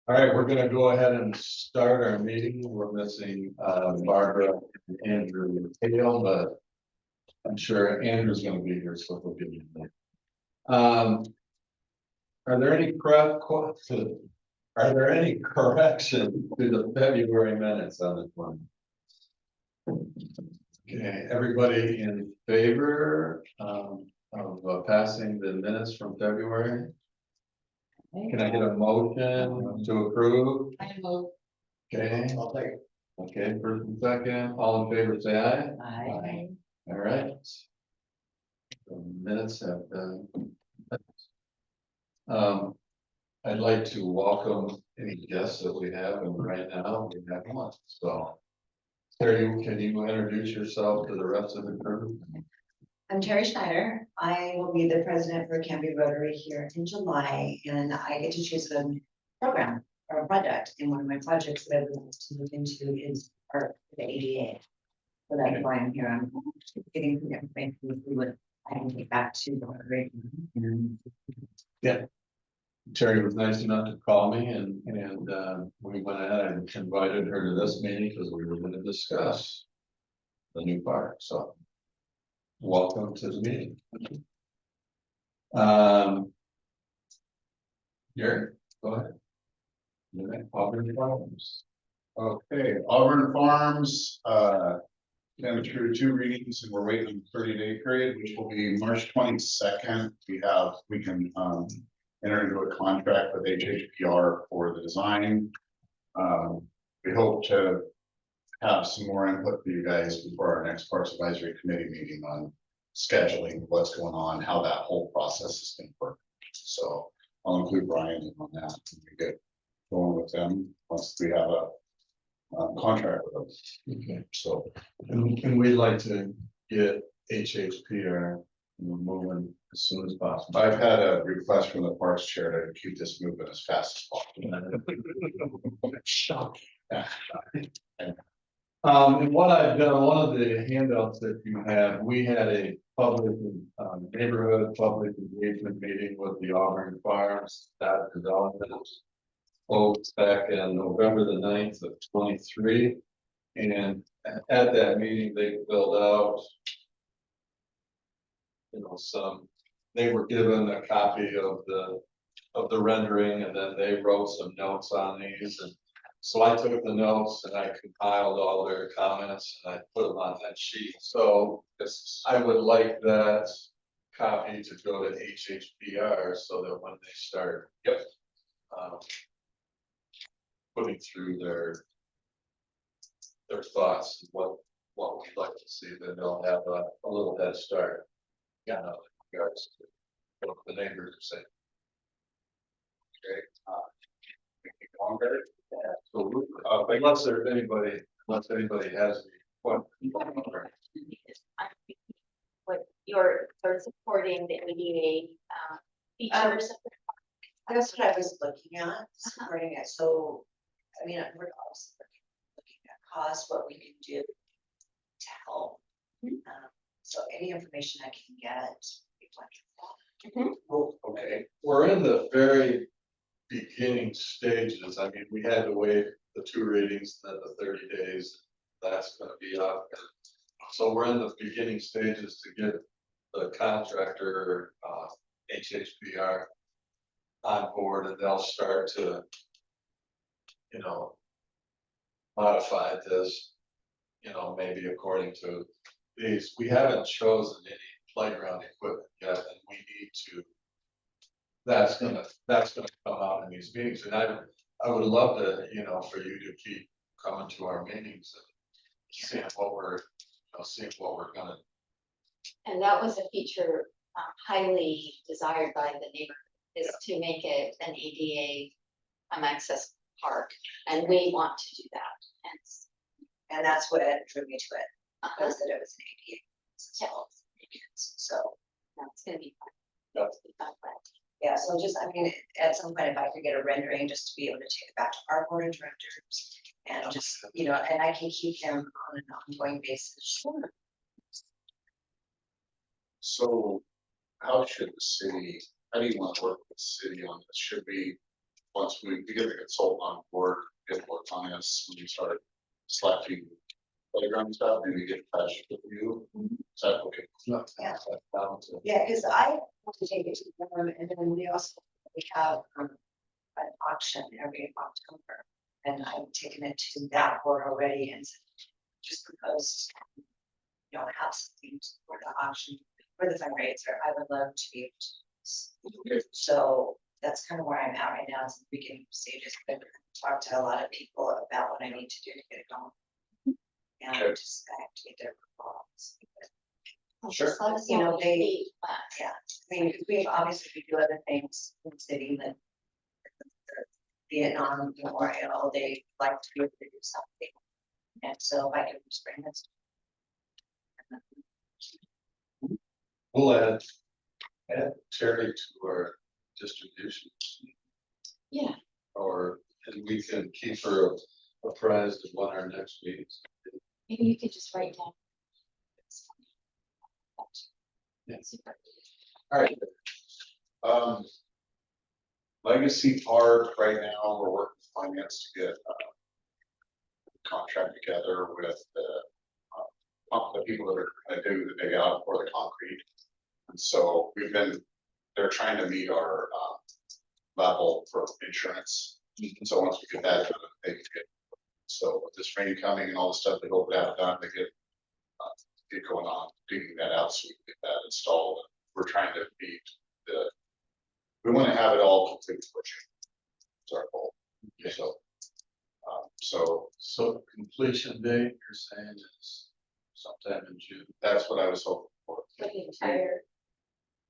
All right, we're gonna go ahead and start our meeting. We're missing Barbara and Andrew Hale, but I'm sure Andrew's gonna be here, so he'll be in. Are there any corrections to the February minutes on this one? Okay, everybody in favor of passing the minutes from February? Can I get a motion to approve? I move. Okay, I'll take it. okay, first and second, all in favor, say aye. Aye. All right. The minutes have been. I'd like to welcome any guests that we have, and right now we have one, so. Terry, can you introduce yourself to the rest of the group? I'm Terry Schneider. I will be the president for Canby Rotary here in July, and I get to choose a program or a project. And one of my projects that I would like to move into is part of the ADA. So that's why I'm here. I'm getting some information to see what I can take back to the Rotary. Terry was nice enough to call me and we went ahead and invited her to this meeting because we were gonna discuss the new park, so. Welcome to the meeting. Gary, go ahead. Auburn Farms. Okay, Auburn Farms, been through 2 readings and we're waiting on the 30-day period, which will be March 22nd. We can enter into a contract with HHPR for the design. We hope to have some more input for you guys before our next Parks Advisory Committee meeting on scheduling, what's going on, how that whole process is going to work. So I'll include Brian on that when we get going with them once we have a contract with them. Okay, So and we'd like to get HHPR moving as soon as possible. I've had a request from the Parks Chair to keep this moving as fast as possible. Shock. And what I've done, one of the handouts that you have, we had a public neighborhood public engagement meeting with the Auburn Farms that development folks back in November the 9th of 23. And at that meeting, they filled out, they were given a copy of the rendering, and then they wrote some notes on these, and so I took the notes and I compiled all their comments and I put them on that sheet. So I would like that copy to go to HHPR so that when they start putting through their thoughts and what we'd like to see, then they'll have a little head start. Yeah, in regards to what the neighbors are saying. Okay. Longer. So, unless anybody has any questions. What you're supporting the ADA features. That's what I was looking at, supporting it. So, I mean, we're also looking at cost, what we can do to help. So any information I can get. Well, okay, we're in the very beginning stages. I mean, we had to wait the 2 readings, then the 30 days. That's going to be up. So we're in the beginning stages to get the contractor, HHPR, on board, and they'll start to, modify this, maybe according to these. We haven't chosen any playground equipment yet, and we need to. That's gonna come out in these meetings, and I would love to, for you to keep coming to our meetings and seeing what we're gonna. And that was a feature highly desired by the neighborhood, is to make it an ADA access park, and we want to do that. And that's what drew me to it, And was that it was an ADA. So, that's gonna be fun. Yep. It's gonna be fun, but yeah, so just, I mean, at some point, if I could get a rendering, just to be able to take it back to our board of directors. And just, and I can keep him on an ongoing basis. Sure. So how do you want to work with the city on this? Should we once we get the consultant on board, get work on this, when you start selecting playground stuff, maybe get touched with you. Is that okay? No, Yeah. that's down to- Yeah, because I want to take it to them, and then we have an auction every October. And I've taken it to that board already and said, just because you don't have something for the auction, for the fundraiser, I would love to be able to. do this. So that's kind of where I'm at right now, is the beginning stages, but I've talked to a lot of people about what I need to do to get it going. And Okay. just I have to get their calls. Sure. Just let us You know, know they- the, Yeah, I mean, we obviously we do other things in the city that. Vietnam Memorial, they like to be able to do something. And so if I can just bring this. We'll add Terry to our distribution. Yeah. Or, and we can keep her apprised of what our next meetings. maybe you could just write down. Yeah. Super. All right. Legacy Park, right now, we're working with finance to get contract together with the people that are gonna do the dig out for the concrete. And so they're trying to meet our level for insurance. And so once we get that done, they can get, so with this rain coming and all the stuff, they hope that done, they get going on digging that out, so we can get that installed. We're trying to meet we want to have it all complete for June. It's our goal. So, So completion date, you're saying is sometime in June. that's what I was hoping for. For the entire.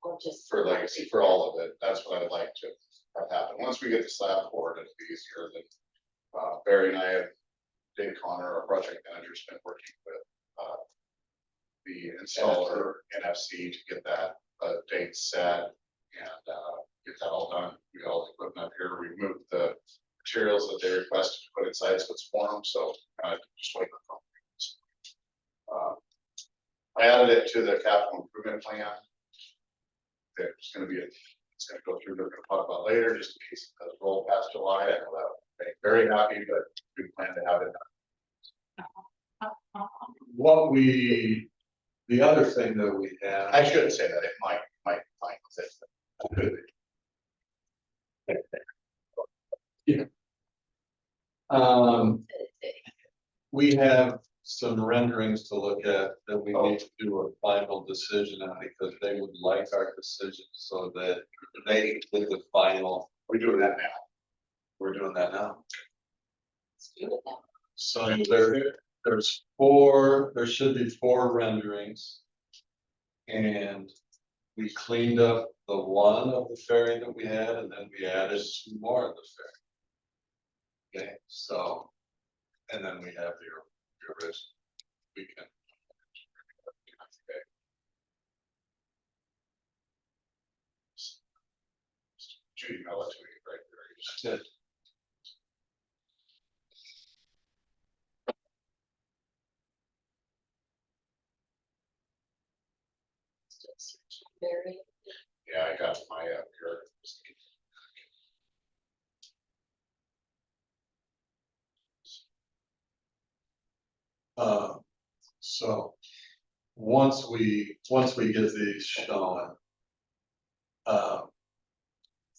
Or just. For legacy, for all of it, that's what I'd like to have happen. Once we get the slab poured, it'll be easier than, Barry and I have, Dave Connor, our project manager, has been working with, the installer, NFC, to get that, date set and, get that all done. We got all the equipment up here. We moved the materials that they requested to put inside, so it's for them, so, just wait for them. I added it to the capital improvement plan. There's gonna be it's gonna go through, they're gonna talk about later, just in case it does roll past July. I know that would make very happy, but we plan to have it done. The other thing that we have. I shouldn't say that, it might find it. We have some renderings to look at that we need to do a final decision on, because they would like our decision so that they with the final. We're doing that now. We're doing that now. Let's do it now. So there should be 4 renderings. And we cleaned up the one of the ferry that we had, and then we added 2 more of the ferry. Okay, so, and then we have the original. We can. Okay. Judy, I'll let you right there. Good. Very. Yeah, I got my here. So, once we get these shown.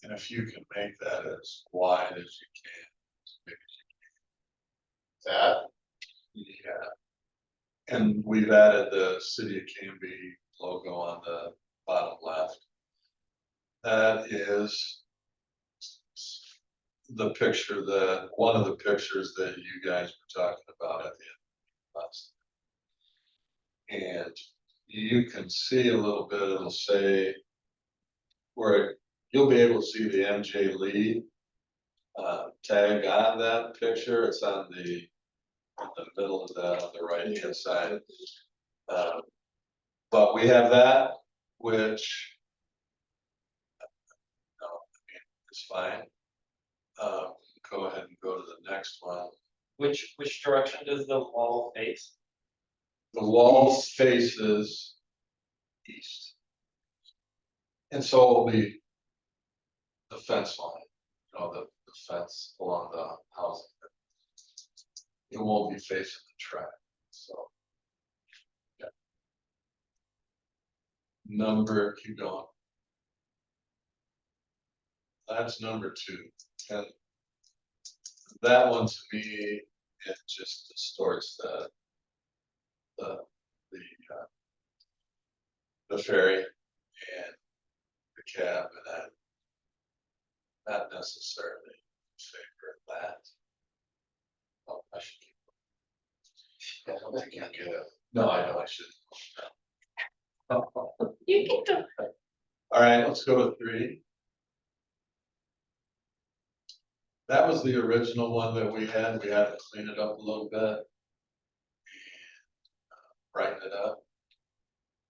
And if you can make that as wide as you can. as big as That, you can. Yeah. And we've added the City of Canby logo on the bottom left. That is. The picture one of the pictures that you guys were talking about at the end of last. And you can see a little bit, it'll say. Where you'll be able to see the MJ Lee. Tag on that picture, it's on the middle of that, on the right hand side. But we have that, which. No, I mean, it's fine. Go ahead and go to the next one. Which direction does the wall face? The wall faces east. And so will be the fence line, the fence along the house. It won't be facing the track, so. Yeah. Number, keep going. That's number 2, and that one to me, it just distorts the, the ferry and the cab, and I'm not necessarily in favor of that. Oh, I should keep. I don't think I get it. No, I know I shouldn't. You can do. All right, let's go with 3. That was the original one that we had to clean it up a little bit. And brighten it up.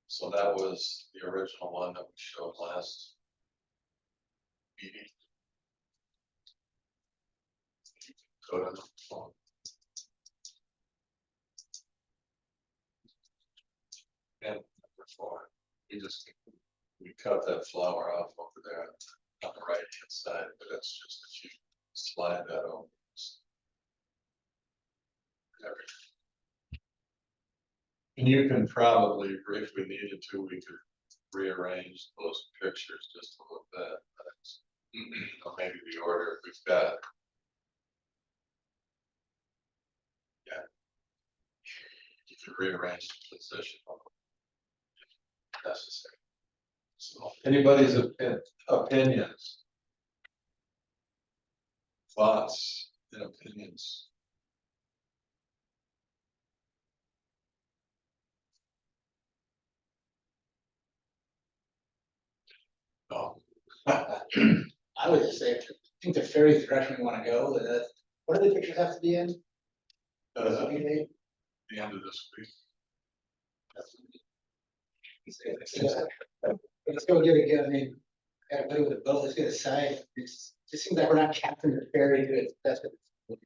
So that was the original one that we showed last meeting. Go to the phone. And number 4, we cut that flower off over there on the right hand side, but it's just if you slide that over. And you can probably, if we needed to, we could rearrange those pictures just a little bit. But maybe the order we've got. Yeah. You could rearrange the position. If necessary. So anybody's opinions? Thoughts and opinions? No. I would just say, I think the ferry direction we wanna go, what do the pictures have to be in? The end of this week. Let's go get it, I mean, gotta play with the boat, let's get a side, just seems like we're not captain the ferry, that's what.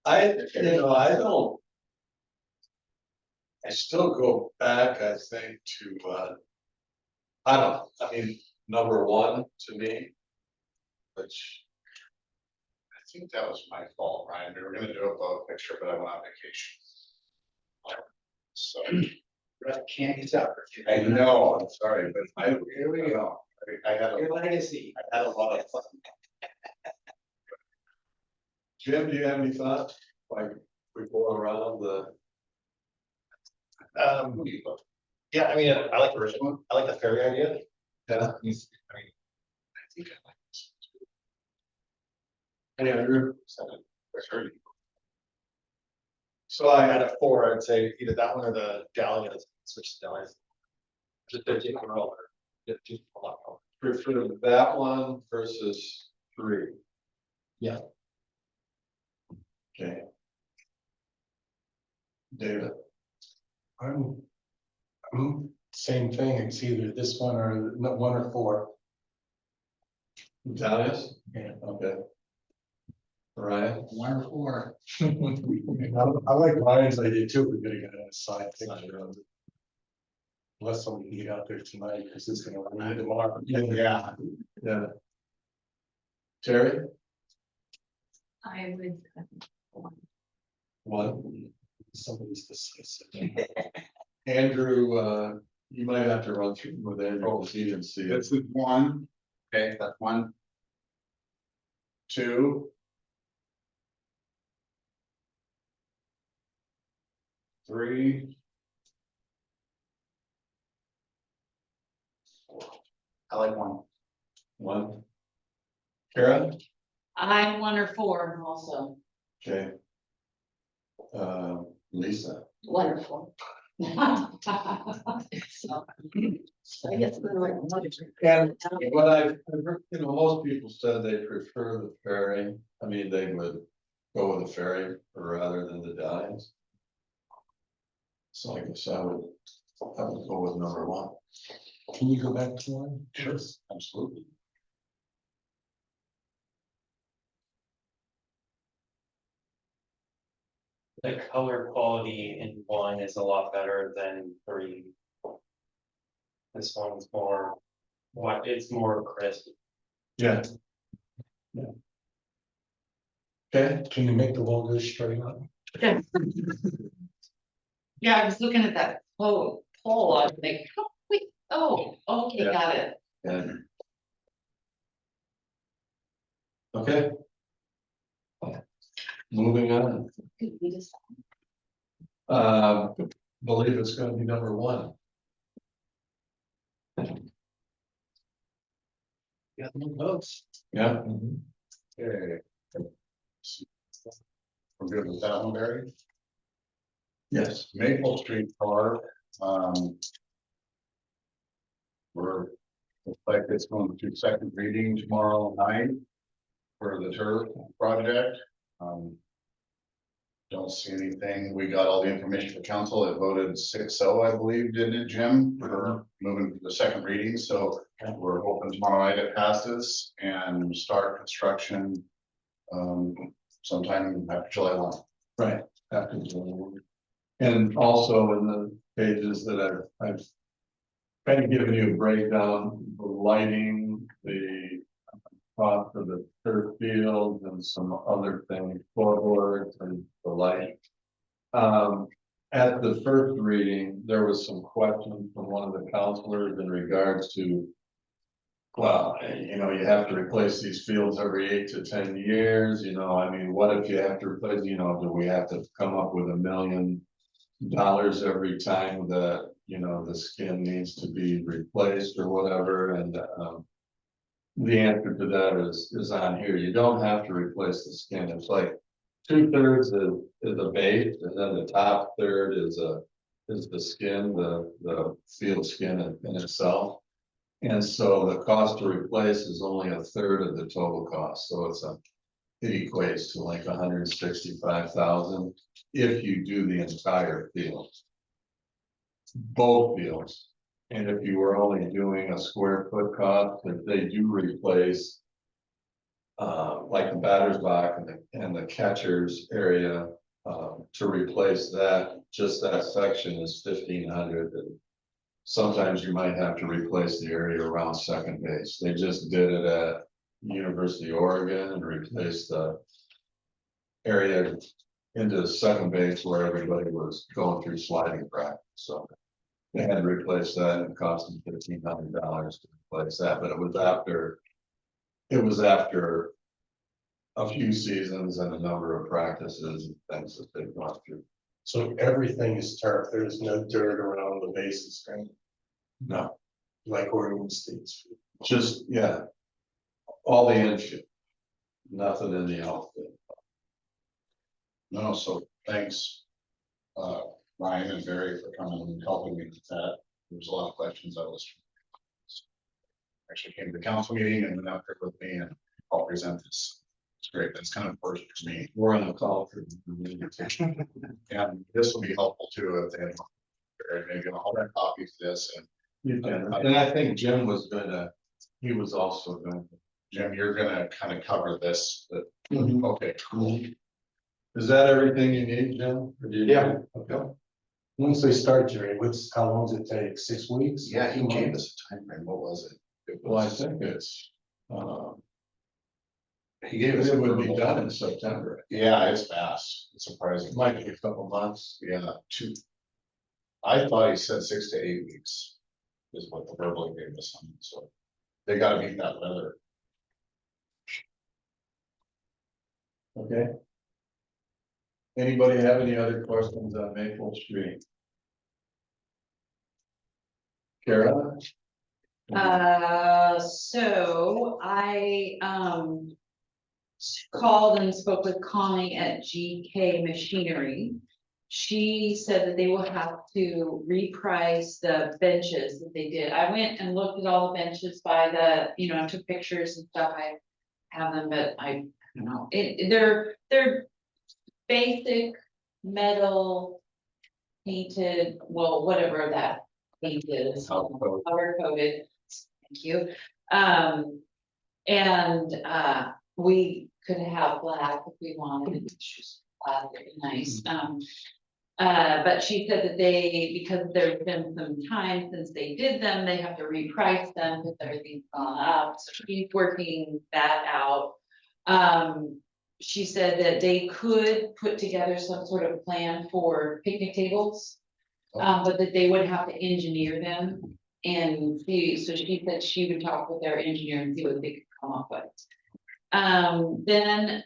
I don't. I still go back, I think, to, I don't know, I mean, number 1 to me, which, I think that was my fault, Ryan. We were gonna do a boat picture, but I went on vacation. So, Can't get out. I know, I'm sorry, but here we go. I had Your legacy. a lot of fun. Jim, do you have any thoughts? Like, we go around the, Yeah, I mean, I like the original one. I like the ferry idea. yeah, I mean, I think I like this. Andrew? so I had a 4, I'd say either that one or the dahlia, switch to dahlias. Just 13 color. Yeah, just a lot of color. Prefer that one versus 3. Yeah. Okay. David, I'm same thing, it's either this one or 1 or 4. Darius? Yeah. Okay. Ryan? 1 or 4. I like Ryan's idea too, we're gonna get a side picture of it. Unless somebody can get out there tonight, because it's gonna rain tomorrow. Yeah. Yeah. Terry? I would. 1. Somebody's decisive. Andrew, you might have to run through with Andrew, because he didn't see it. This is 1. Okay, that's 1. 2. 3. I like 1. 1. Kara? I'm 1 or 4 also. Okay. Lisa? Wonderful. So, I guess we're like. And what I've heard, most people said they prefer the ferry. I mean, they would go with the ferry rather than the dahlias. So I guess I would go with number 1. Can you go back to 1? Sure. Absolutely. The color quality in 1 is a lot better than 3. This one's more, it's more crisp. Yeah. Okay, Can you make the logo straight up? Yeah, I was looking at that pole, I was like, oh, wait, oh, okay, Yeah. got it. and. Okay. Moving on, Could we just, believe it's gonna be number one. Got no votes. Yeah. Okay. We're good with that one, Barry? Yes. Maple Street Park, we're, looks like it's going to second reading tomorrow night for the turf project. Don't see anything. We got all the information for council. It voted 6-0, I believe, didn't it, Jim? For moving to the second reading, so we're hoping tomorrow night it passes and start construction sometime after July 1. Right, after July. And also in the pages that I've kind of given you a breakdown, the lighting, the cost of the turf field and some other things, floorboards and the light. At the first reading, there was some questions from one of the counselors in regards to, well, you know, you have to replace these fields every 8 to 10 years, you know, I mean, what if you have to replace, you know, do we have to come up with $1 million every time that, you know, the skin needs to be replaced or whatever, and the answer to that is on here. You don't have to replace the skin. It's like 2/3 is a base, and then the top third is the skin, the field skin in itself. And so the cost to replace is only 1/3 of the total cost, so it equates to like 165,000 if you do the entire field. Both fields. And if you were only doing a square foot cost, if they do replace. Like the batter's box and the catcher's area, to replace that, just that section is 1,500. Sometimes you might have to replace the area around second base. They just did it at University of Oregon and replaced the area into second base where everybody was going through sliding practice, so. They had to replace that and it cost them $1,500 to replace that, but it was after. It was after. A few seasons and a number of practices and things that they've gone through. So everything is turf, there's no dirt around the bases, right? No, Like Oregon State's. just, yeah. All the infield. Nothing in the outfield. No, so thanks, Ryan and Barry for coming and helping me with that. There's a lot of questions I was. Actually came to the council meeting and went out there with me and I'll present this. It's great. That's kind of first for me. We're on the call for. And this will be helpful too if they have. Maybe I'll have copies of this and And I think Jim was gonna, he was also gonna. Jim, you're gonna kind of cover this, but, okay, cool. Is that everything you need, Jim? Or do you- Yeah. Okay. Once they start, Jerry, how long does it take? 6 weeks? Yeah, he gave us a time frame. What was it? It Well, I was, think it's, he gave us. it would be verbal. done in September. Yeah, it's fast. It's surprising. Might be a couple months. Yeah, 2. I thought he said 6 to 8 weeks. Is what the verbal gave us, so. They gotta beat that weather. Okay. Anybody have any other questions on Maple Street? Kara? So I, called and spoke with Connie at GK Machinery. She said that they will have to reprice the benches that they did. I went and looked at all the benches by the, you know, took pictures and stuff. I have them, but I don't know, they're basic metal painted, well, whatever that paint is, powder coated. Thank you. We could have black if we wanted, it's just black, very nice. But she said that because there's been some time since they did them, they have to reprice them because everything's gone up, so she's working that out. she said that they could put together some sort of plan for picnic tables. But that they would have to engineer them and see, so she said she would talk with their engineer and see what they could come up with. Then,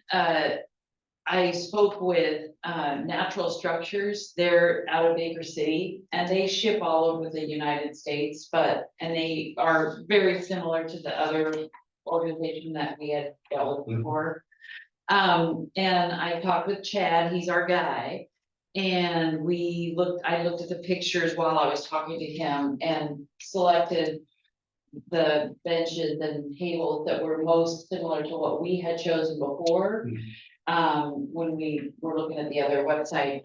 I spoke with, Natural Structures, they're out of Baker City, and they ship all over the United States, and they are very similar to the other organization that we had dealt with before. And I talked with Chad, he's our guy. And I looked at the pictures while I was talking to him and selected the benches and tables that were most similar to what we had chosen before. When we were looking at the other website,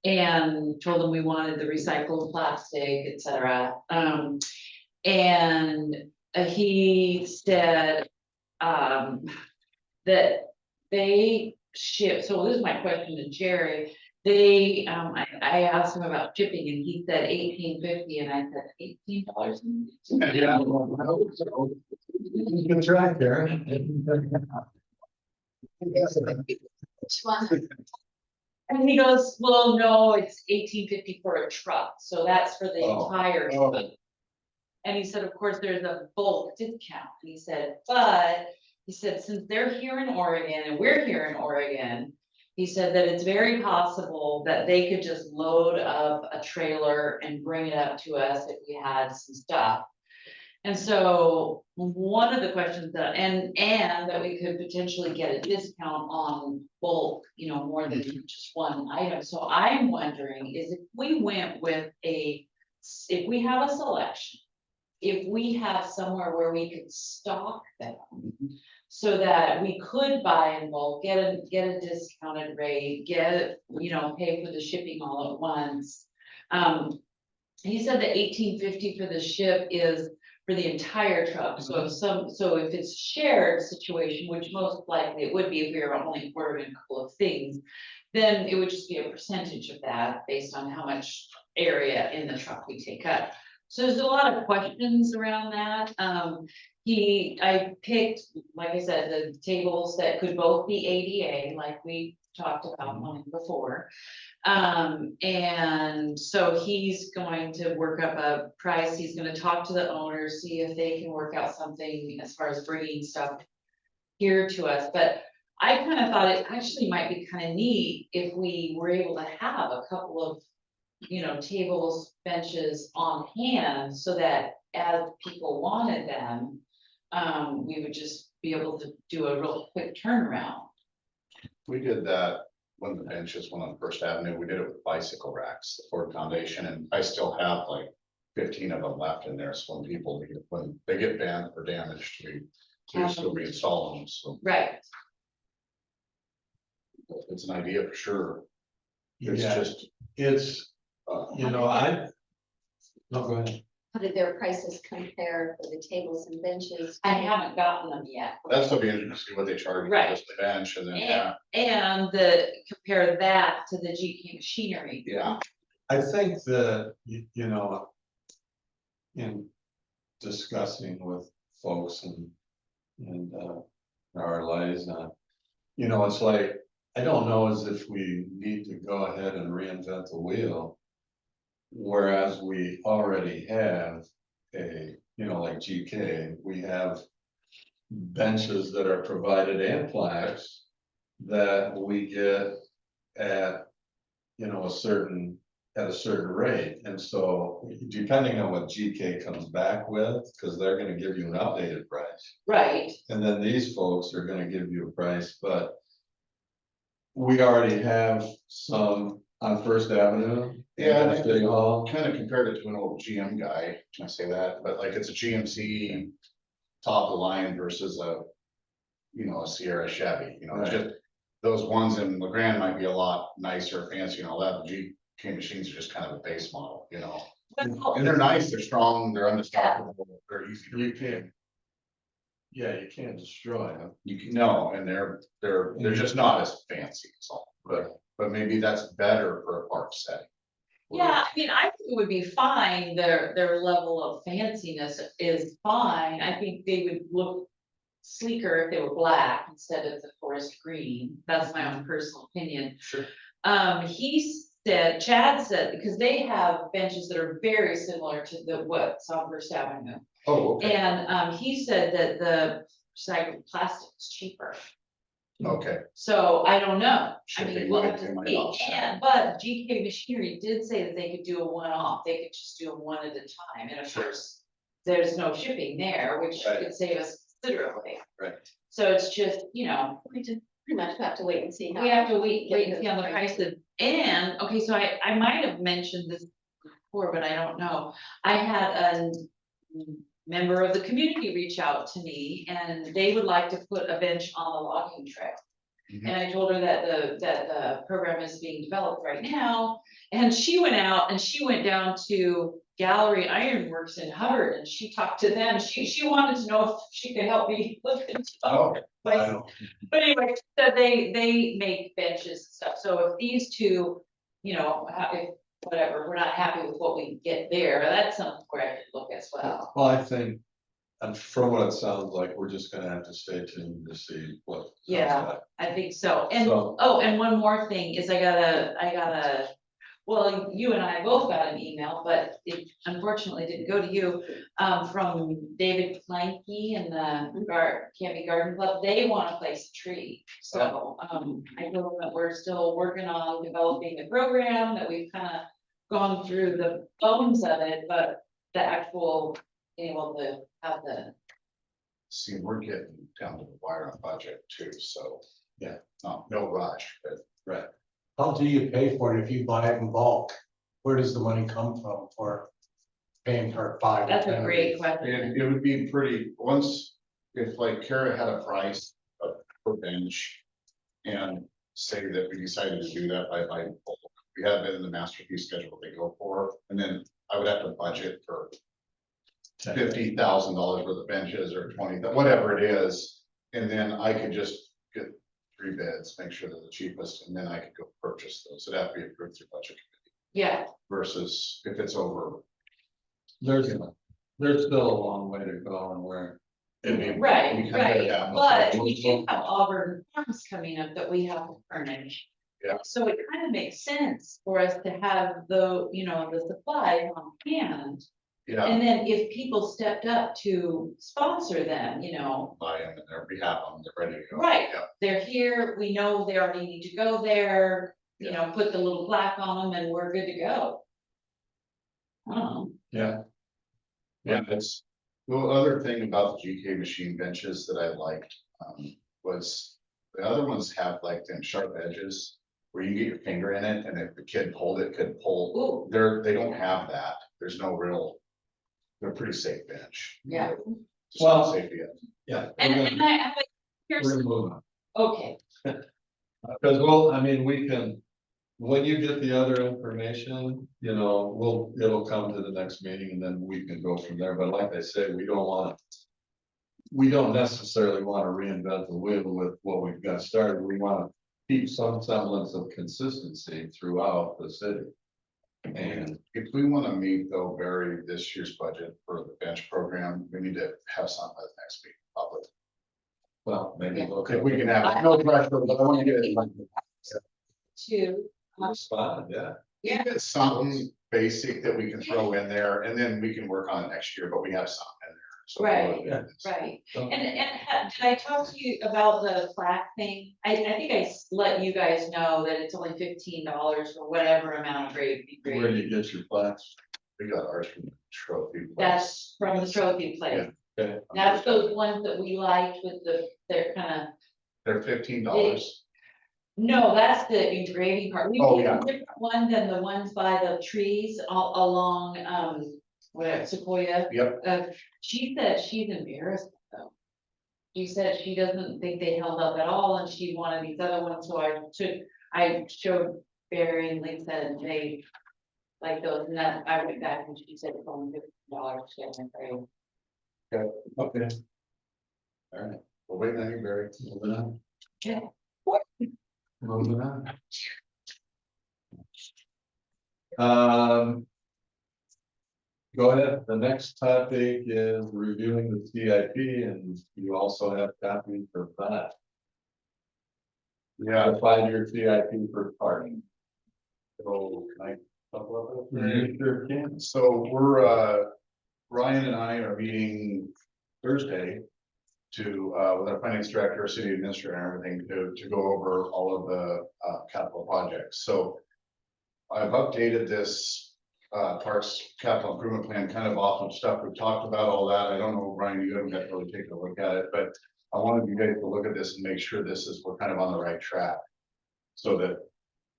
and told them we wanted the recycled plastic, et cetera. And he said, that they ship, so this is my question to Jerry. They, I asked him about shipping and he said $18.50 and I said $18. Yeah. Good try, Karen. Which one? And he goes, well, no, it's $18.50 for a truck, so that's for the Oh. entire Oh. truck. And he said, of course, there's a bulk discount, and he said, but, he said, since they're here in Oregon and we're here in Oregon. He said that it's very possible that they could just load up a trailer and bring it up to us if we had some stuff. And so one of the questions that, and that we could potentially get a discount on bulk, you know, more than just one item. So I'm wondering is if we went with if we have a selection, if we have somewhere where we could stock them. So that we could buy in bulk, get a discounted rate, pay for the shipping all at once. He said that $18.50 for the ship is for the entire truck, so if it's shared situation, which most likely it would be if we were only ordering a couple of things. Then it would just be a percentage of that based on how much area in the truck we take up. So there's a lot of questions around that. I picked, like I said, the tables that could both be ADA, like we talked about one before. And so he's going to work up a price. He's gonna talk to the owners, see if they can work out something as far as bringing stuff here to us. But I kind of thought it actually might be kind of neat if we were able to have a couple of tables, benches on hand so that as people wanted them, we would just be able to do a real quick turnaround. We did that when the benches went on First Avenue. We did it with bicycle racks, the Ford Foundation, and I still have like 15 of them left in there. So when people need it, when they get banned or damaged, we still reinstall them. So Right. it's an idea for sure. It's Yeah. just, It's, no, go ahead. How did their prices compare for the tables and benches? I haven't gotten them yet. that's what be interesting to see what they charge for Right. just the bench and then, And compare that to the GK machinery. yeah. I think that, in discussing with folks and our liaison, it's like, I don't know as if we need to go ahead and reinvent the wheel. Whereas we already have like GK, we have benches that are provided and plaques that we get at, at a certain rate. And so depending on what GK comes back with, because they're gonna give you an updated price. Right. And then these folks are gonna give you a price, but we already have some on First Avenue. Yeah, at City Hall. Kind of compared it to an old GM guy, can I say that? But like it's a GMC top of the line versus a Sierra Chevy, it's Right. just. Those ones in LeGrand might be a lot nicer, fancy and all that, but GK machines are just kind of a base model, Well, and they're nice, they're strong, they're unstoppable, they're easy to. You can't. Yeah, you can't destroy them. No, and they're just not as fancy, so, but maybe that's better for a park setting. yeah, I mean, I think it would be fine. Their level of fanciness is fine. I think they would look sleeker if they were black instead of the forest green. That's my own personal opinion. Sure. He said, Chad said, because they have benches that are very similar to what's on First Avenue. Oh, okay, And, he said that the recycled plastic is cheaper. okay. So I don't know. I Shipping mean, we'll might- have they to might see. offset. And, but GK Machinery did say that they could do a one-off. They could just do them one at a time. And of Sure. course, there's no shipping there, which Right. could save us considerably. Right. So it's just, you know, We just pretty much have to wait and see. we have to wait get and those see on the prices. prices. And, okay, so I might have mentioned this before, but I don't know. I had a member of the community reach out to me and they would like to put a bench on the logging trail. Mhm. And I told her that the program is being developed right now, and she went out and she went down to Gallery Ironworks in Hubbard, and she talked to them, she wanted to know if she could help me look into. Oh, Like, I don't- but anyway, so they make benches and stuff, so if these two, you know, if, whatever, we're not happy with what we get there, that's something where I could look as well. Well, I think, and from what it sounds like, we're just gonna have to stay tuned to see what. comes Yeah. back. I think so, and, So- oh, and one more thing is I got a, well, you and I both got an email, but it unfortunately didn't go to you. From David Planky and the Canby Garden Club, they wanna place a tree, so, I told them that we're still working on developing the program, that we've kinda gone through the bones of it, but the actual, being able to have the. See, we're getting down to the wire on budget too, so, yeah, no rush, but. Right. How do you pay for it if you buy it in bulk? Where does the money come from for paying for 5 or That's 10 a of great these? question. It would be pretty, once, if like Kara had a price per bench. And say that we decided to do that by bulk, we have it in the master fee schedule they go for, and then I would have to budget for. $50,000 worth of benches or 20, whatever it is, and then I could just get 3 bids, make sure they're the cheapest, and then I could go purchase those, it'd have to be approved through budget committee Yeah, versus if it's over. There's still a long way to go and where. it'd be- right, we kinda right, have no but choice. we do have Auburn Farms coming up that we have to furnish. Yeah. So it kind of makes sense for us to have the, you know, the supplies on hand. Yeah, And then if people stepped up to sponsor them, you know, buy them and we have them, they're ready to go. Right. Yeah. they're here, we know they already need to go there, you know, put the little plaque on them and we're good to go. Yeah. Yeah, that's, the other thing about the GK machine benches that I liked, was the other ones have like them sharp edges. Where you get your finger in it and if the kid pulled it, could pull, Ooh, they don't have that, there's no real. They're pretty safe bench. yeah, Just not Well- safety yet. Yeah. and I, We're here's, gonna move on. okay, Cause well, I mean, we can, when you get the other information, you know, it'll come to the next meeting and then we can go from there, but like I said, we don't wanna. We don't necessarily wanna reinvent the wheel with what we've got started, we wanna keep some semblance of consistency throughout the city. And, If we wanna meet though, Barry, this year's budget for the bench program, we need to have something at the next meeting, probably. well, maybe. Yeah. look If at we can have, no pressure, but I wanna get it. to, Respond, yeah. Yeah. It's something basic that we can throw in there and then we can work on it next year, but we have something in there. So Right, yeah. right. So- And did I talk to you about the plaque thing? I think I let you guys know that it's only $15 for whatever amount of grade. Where do you get your plaques? We got ours from the trophy. That's from the trophy place. Okay. That's those ones that we liked with they're kind of, They're $15. no, that's the engraving part. We Oh, need yeah. a different one than the ones by the trees all along, whatever, Sequoia. Yep. She said she's embarrassed though. She said she doesn't think they held up at all and she wanted these other ones, so I showed Barry and Lisa and they. Like those, and then I went back and she said it's only $50 to get them engraved. Okay. All right, We'll wait on you, Barry. moving on. Yeah. Moving on. Go ahead, the next topic is reviewing the CIP and you also have copies for that. Yeah, The 5-year CIP for parking. so can I talk about that? You sure can. So Ryan and I are meeting Thursday to, with our finance director, city administrator, and everything, to go over all of the, capital projects. So I've updated this, Parks Capital Improvement Plan kind of off of stuff we've talked about, all that. I don't know, Ryan, you haven't got to really take a look at it, but I wanted you guys to look at this and make sure we're kind of on the right track. So that,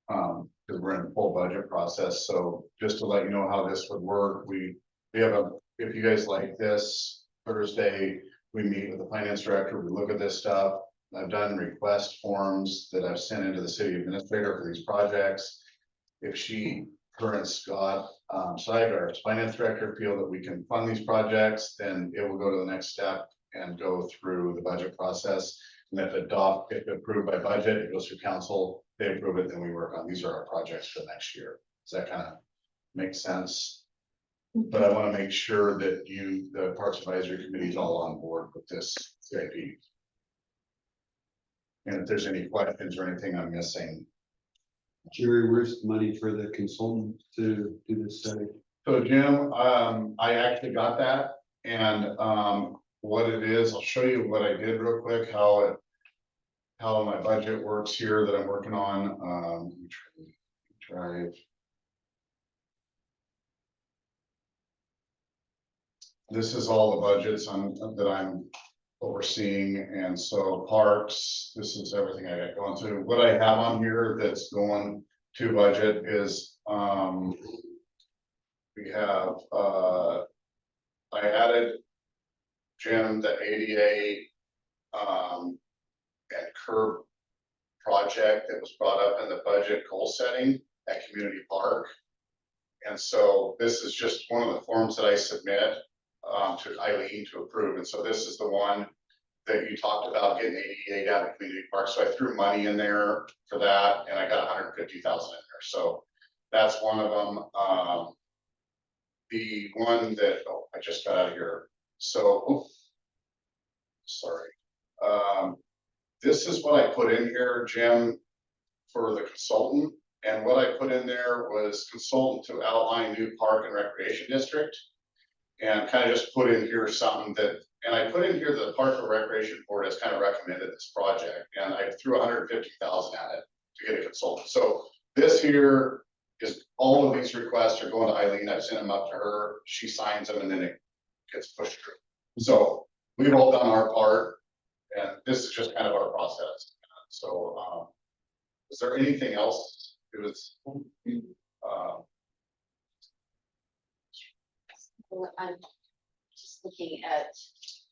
because we're in a full budget process, so just to let you know how this would work, we have if you guys like this, Thursday, we meet with the finance director, we look at this stuff. I've done request forms that I've sent into the city administrator for these projects. If her and Scott, our finance director, feel that we can fund these projects, then it will go to the next step and go through the budget process. And if approved by budget, it goes through council, they approve it, then we work on, these are our projects for next year. Does that kind of make sense? But I want to make sure that the Parks Advisory Committee is all on board with this CIP. And if there's any questions or anything I'm missing. Jerry, where's the money for the consultant to do this study? So Jim, I actually got that, and what it is, I'll show you what I did real quick, how my budget works here that I'm working on. Let me drive. This is all the budgets that I'm overseeing, and so parks, this is everything I got going to. What I have on here that's going to budget is, we have, I added, Jim, the ADA, and curb project that was brought up in the budget goal setting at Community Park. And so this is just one of the forms that I submit to Eileen to approve. And so this is the one that you talked about, getting ADA down at Community Park. So I threw money in there for that, and I got 150,000 in there. So that's one of them. The one that, I just got out of here. So, sorry. This is what I put in here, Jim, for the consultant. And what I put in there was consultant to outline new park and recreation district. And kind of just put in here something that, and I put in here the Park and Recreation Board has kind of recommended this project, and I threw 150,000 at it to get a consultant. So this here is, all of these requests are going to Eileen. I've sent them up to her. She signs them, and then it gets pushed through. So we've all done our part, and this is just kind of our process. So, is there anything else? It was, I'm just looking at,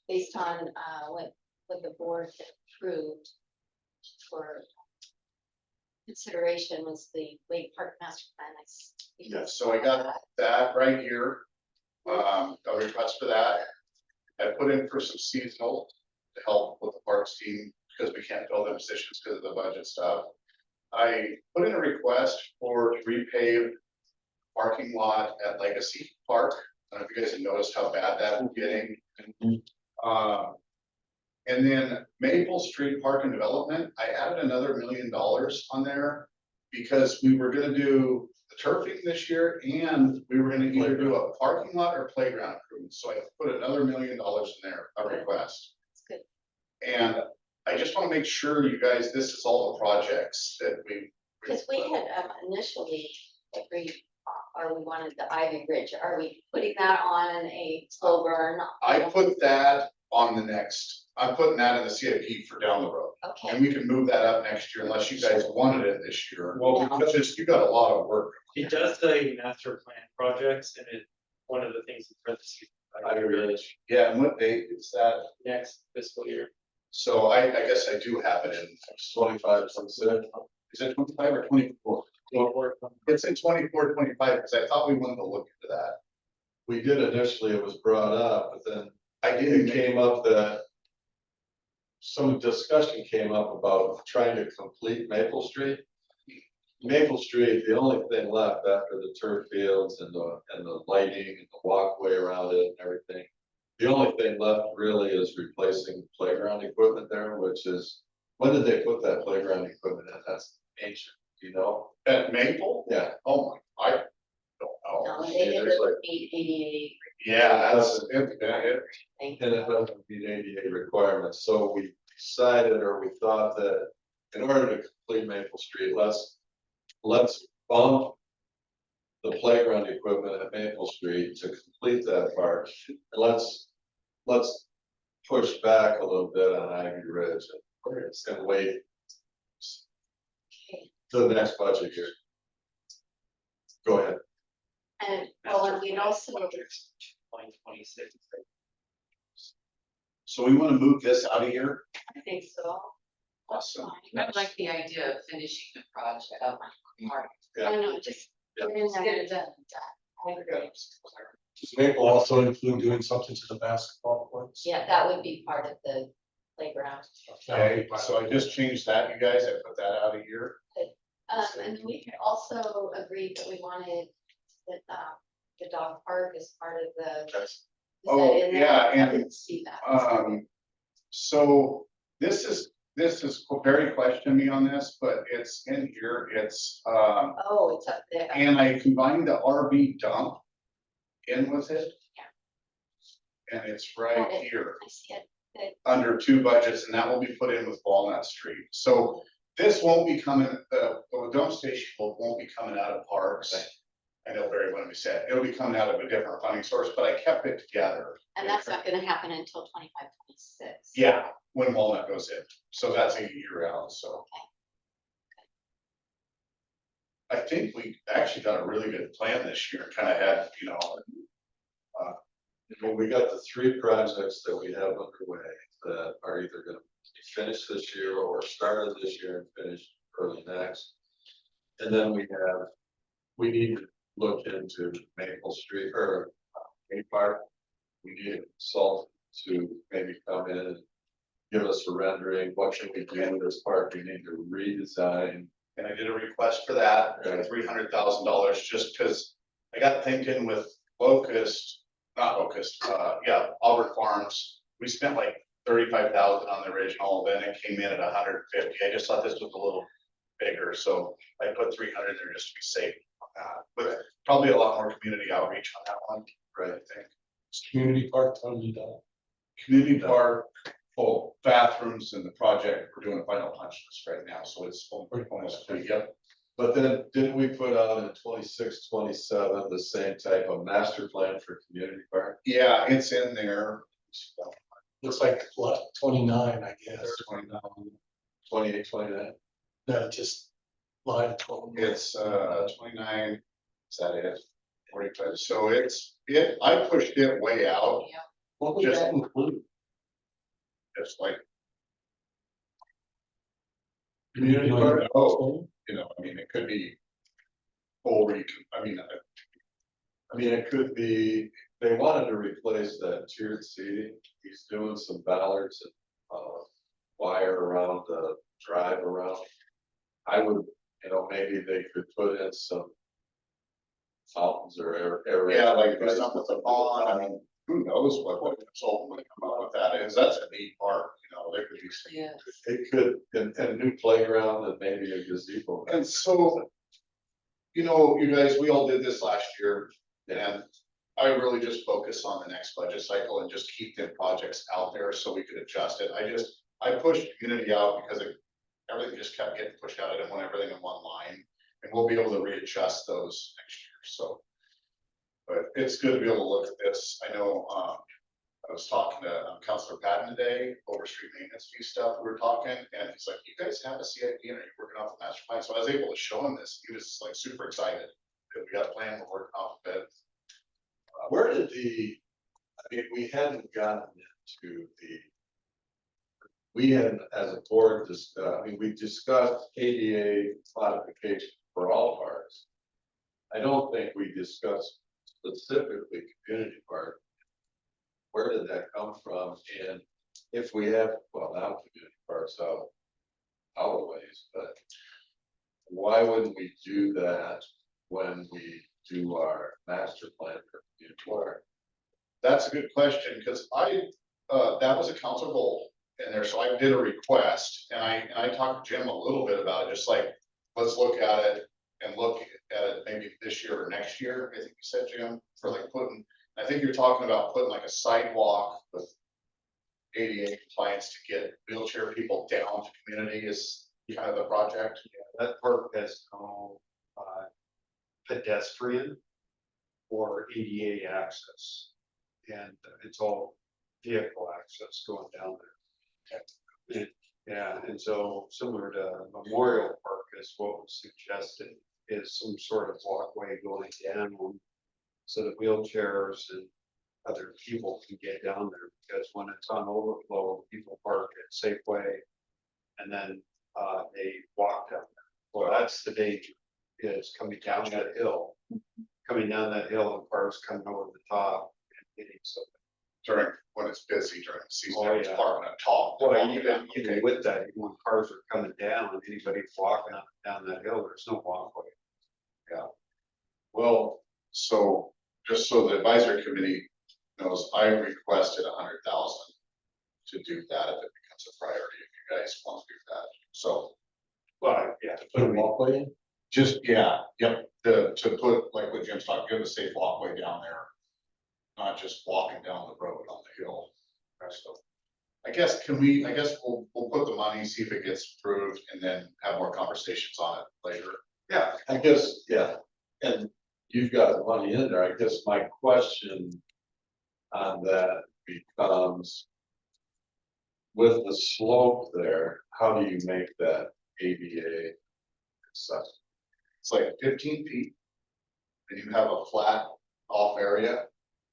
based on what the board had approved for consideration was the Wade Park Master Plan. yeah, so I got that right here. A request for that. I put in for some seasonal to help with the parks team because we can't fill them positions because of the budget stuff. I put in a request for repave parking lot at Legacy Park. I don't know if you guys have noticed how bad that was getting. And then Maple Street Park and Development, I added another $1 million on there because we were gonna do the turfing this year, and we were gonna either do a parking lot or playground improvement. So I put another $1 million in there, a request. That's good. And I just wanna make sure you guys, this is all the projects that we. Because we had initially agreed, or we wanted the Ivy Bridge. Are we putting that on a slow burn? I put that on the next, I'm putting that in the CIP for down the road. Okay, And we can move that up next year unless you guys wanted it this year. Well, Yeah. Because you got a lot of work. It does say master plan projects, and one of the things in parentheses. Yeah, and what date is that? Next fiscal year. So I guess I do have it in 25, 26. Is it 25 or 24? It's in 24, 25, because I thought we wanted to look into that. We did initially, it was brought up, but then I it didn't came up that some discussion came up about trying to complete Maple Street. Maple Street, the only thing left after the turf fields and the lighting and the walkway around it and everything. The only thing left really is replacing playground equipment there, which is, when did they put that playground equipment in? That's ancient, you know? At Maple? Yeah. Oh my, I don't No, know. they Yeah, did there's like- meet ADA. Yeah, it, thing. And it doesn't meet ADA requirements, so we decided, or we thought that in order to complete Maple Street, let's bump the playground equipment at Maple Street to complete that part. And let's push back a little bit on Ivy Ridge and wait Okay. till the next budget year. Go ahead. And, well, and we'd also, 2026. so we wanna move this out of here? I think so. Awesome. I like the idea of finishing the project up. Yeah. I know, just. Yeah. get in there. Get it done. I agree. Does Maple also include doing something to the basketball courts? Yeah, that would be part of the playground. Okay, so I just changed that, you guys, I put that out of here. And we could also agree that we wanted that, the dog park as part of the. That's- is that Oh, in there? yeah, I and, didn't see that. So this is very questioning me on this, but it's in here, it's, Oh, it's up there. and I combined the RV dump in with it. And it's right Okay. here, I see it. under 2 budgets, and that will be put in with Walnut Street. So this won't be coming, the dump station won't be coming out of parks. I know Barry when we said, it'll be coming out of a different funding source, but I kept it together. And that's not gonna happen until 25, 26. Yeah, when Walnut goes in, so that's a year out, so. I think we actually got a really good plan this year, kind of had, Well, we got the 3 projects that we have underway that are either gonna be finished this year or started this year and finished early next. And then we need to look into Maple Street or Maple Park. We need a consultant to maybe come in and give us a rendering, what should we do with this park, we need to redesign. and I did a request for that, Right. $300,000, just because I got thinking with Auburn Farms, we spent like 35,000 on the original, then it came in at 150. I just thought this was a little bigger, so I put 300 there just to be safe on that, with probably a lot more community outreach on that one, right, I think. Is Community park totally done? Community park, full bathrooms and the project, we're doing a final punch list right now, so it's almost complete, yep. But then didn't we put out in 26, 27 the same type of master plan for community park? Yeah, it's in there. Looks like what, 29, I guess. 28, 29? No, just line 12. It's 29, is that it? 45, so I pushed it way out, What would that include? it's like, Community park? park? Oh. I mean, it could be. I mean, it could be, they wanted to replace that tiered seating, he's doing some ballards and, wire around the drive around. I would, maybe they could put in some fountains or air. Yeah, like there's something with the pond, I mean, who knows what consultant would come up with that is, that's a neat park, there could be some. Yeah. It could, and a new playground and maybe a gazebo. And so, you guys, we all did this last year, and I really just focus on the next budget cycle and just keep the projects out there so we could adjust it. I pushed community out because everything just kept getting pushed out. I didn't want everything in one line, and we'll be able to readjust those next year, so. But it's good to be able to look at this. I know, I was talking to Councilor Patton today, over street maintenance fee stuff, we were talking, and he's like, you guys have a CIP and are you working off the master plan? So I was able to show him this, he was like super excited, that we got a plan, we're working off of it. Where did we hadn't gotten into we hadn't, as a board, we discussed ADA modification for all parks. I don't think we discussed specifically community park. Where did that come from? And if we have, well, now community parks out of ways, but why wouldn't we do that when we do our master plan for community park? That's a good question, because that was a council goal in there, so I did a request, and I talked to Jim a little bit about it, just like, let's look at it and look at it maybe this year or next year, I think you said, Jim, for like putting, I think you're talking about putting like a sidewalk with ADA compliance to get wheelchair people down to community is kind of the project. That park has no pedestrian or ADA access. And it's all vehicle access going down there. Yeah, and so similar to Memorial Park is what was suggested, is some sort of walkway going down. So that wheelchairs and other people can get down there, because when it's on overflow, people park at Safeway. And then they walk down there. Well, that's the danger, is coming down that hill. Coming down that hill and cars coming over the top and hitting something. During, when it's busy during the season, Oh, everyone's yeah. parking up top. Well, even with that, even when cars are coming down, anybody walking up and down that hill, there's no walkway. Well, so just so the advisory committee knows, I requested 100,000 to do that if it becomes a priority, if you guys want to do that. So Well, yeah. Put a walkway in? just, yeah, yep, to put, like what Jim's talking, give a safe walkway down there. Not just walking down the road on the hill. So I guess we'll put the money, see if it gets approved, and then have more conversations on it later. Yeah, I guess, yeah, and you've got the money in there, I guess my question on that becomes. With the slope there, how do you make that ADA accessible? It's like 15 feet. And you have a flat off area.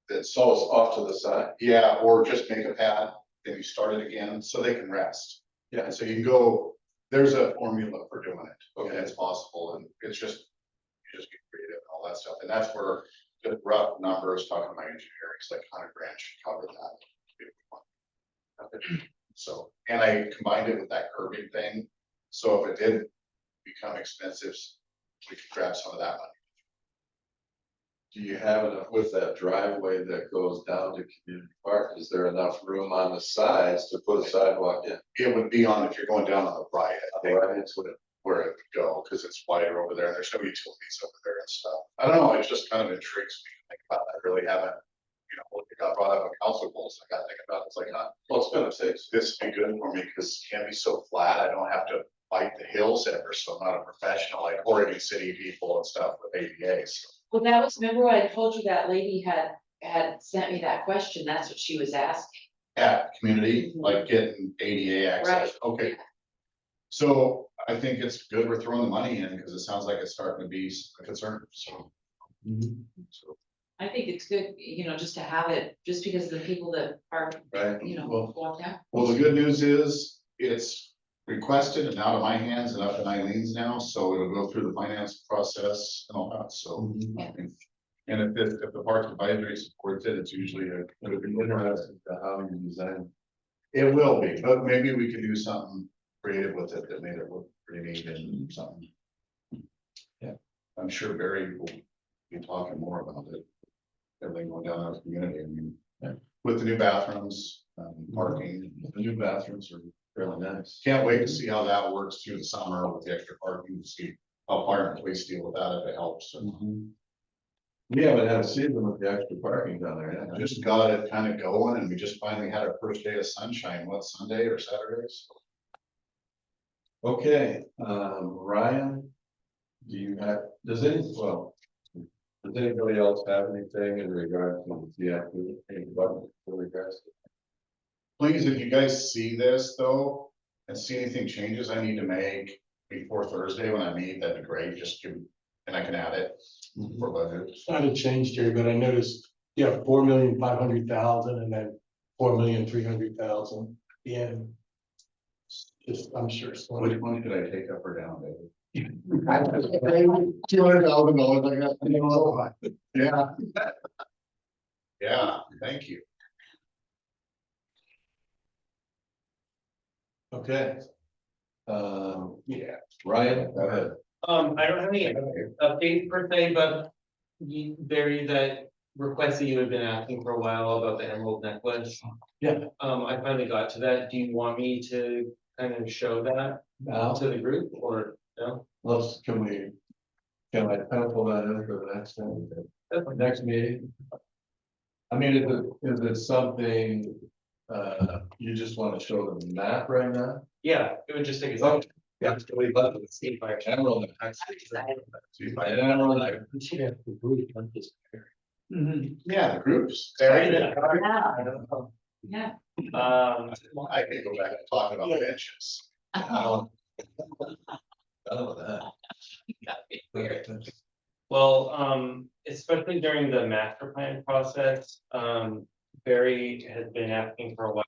That's, So it's off to the side, yeah, or just make a pad, then you start it again, so they can rest. yeah, And so you can go, there's a formula for doing it, Okay. and it's possible, and it's just, you just get creative and all that stuff, and that's where the rough numbers, talking to my engineer, it's like 100 grand should cover that. if we want. So, and I combined it with that curbing thing, so if it did become expensive, we could grab some of that money. do you have enough with that driveway that goes down to community park, is there enough room on the sides to put a sidewalk in? It would be on, if you're going down on the right, I think Right. that's where it would go, because it's wider over there, and there's no utilities over there and stuff. I don't know, it just kind of intrigues me to think about, I really haven't, it got brought up in council goals, I got to think about it, it's like, Well, it's gonna take, this would be good for me, because it can be so flat, I don't have to fight the hills ever, so I'm not a professional, like Oregon City people and stuff with ADAs. Well, that was, remember what I told you, that lady had sent me that question, that's what she was asking. At community, like getting ADA access, Right. okay. So I think it's good we're throwing the money in, because it sounds like it's starting to be a concern, so. So, I think it's good, just to have it, just because of the people that are, right, walk out. well, the good news is, it's requested and out of my hands and up in Eileen's now, so it'll go through the finance process and all that, so. Yeah. And if the park advisory supports it, it's usually it'd be interesting to how you design. it will be, but maybe we can do something creative with it that made it look pretty neat and something. Yeah, I'm sure Barry will be talking more about it. Everything going down in our community, I mean, with the new bathrooms, parking. The new bathrooms are really nice. Can't wait to see how that works through the summer with the extra parking, to see how fire and police deal with that if it helps. We haven't had a season with the extra parking down there I yet. just got it kind of going, and we just finally had our first day of sunshine, what, Sunday or Saturday? So Okay, Ryan, does anybody else have anything in regards to the budget for regards to? please, if you guys see this though, and see anything changes I need to make before Thursday when I meet, that'd be great, just give, and I can add it for budget. It's not a change, Jerry, but I noticed you have 4,500,000 and then 4,300,000. Yeah. Just, I'm sure. it's one of Which one could I take up or down, David? $200,000, I got, yeah. Yeah, thank you. Okay. Yeah. Ryan, go ahead. I don't have any updates per se, but Barry, that request that you had been asking for a while about the emerald necklace. Yeah. I finally got to that. Do you want me to kind of show that Now, to the group or no? can I pencil that in for the next time, next meeting? I mean, is it something, you just wanna show them the map right now? Yeah, it would just take a Oh, second. yeah. See if I- Emerald. See if I emerald. Yeah, the groups. Very I Yeah. could go back and talk about benches. I don't know that. Well, especially during the master plan process, Barry has been asking for a while.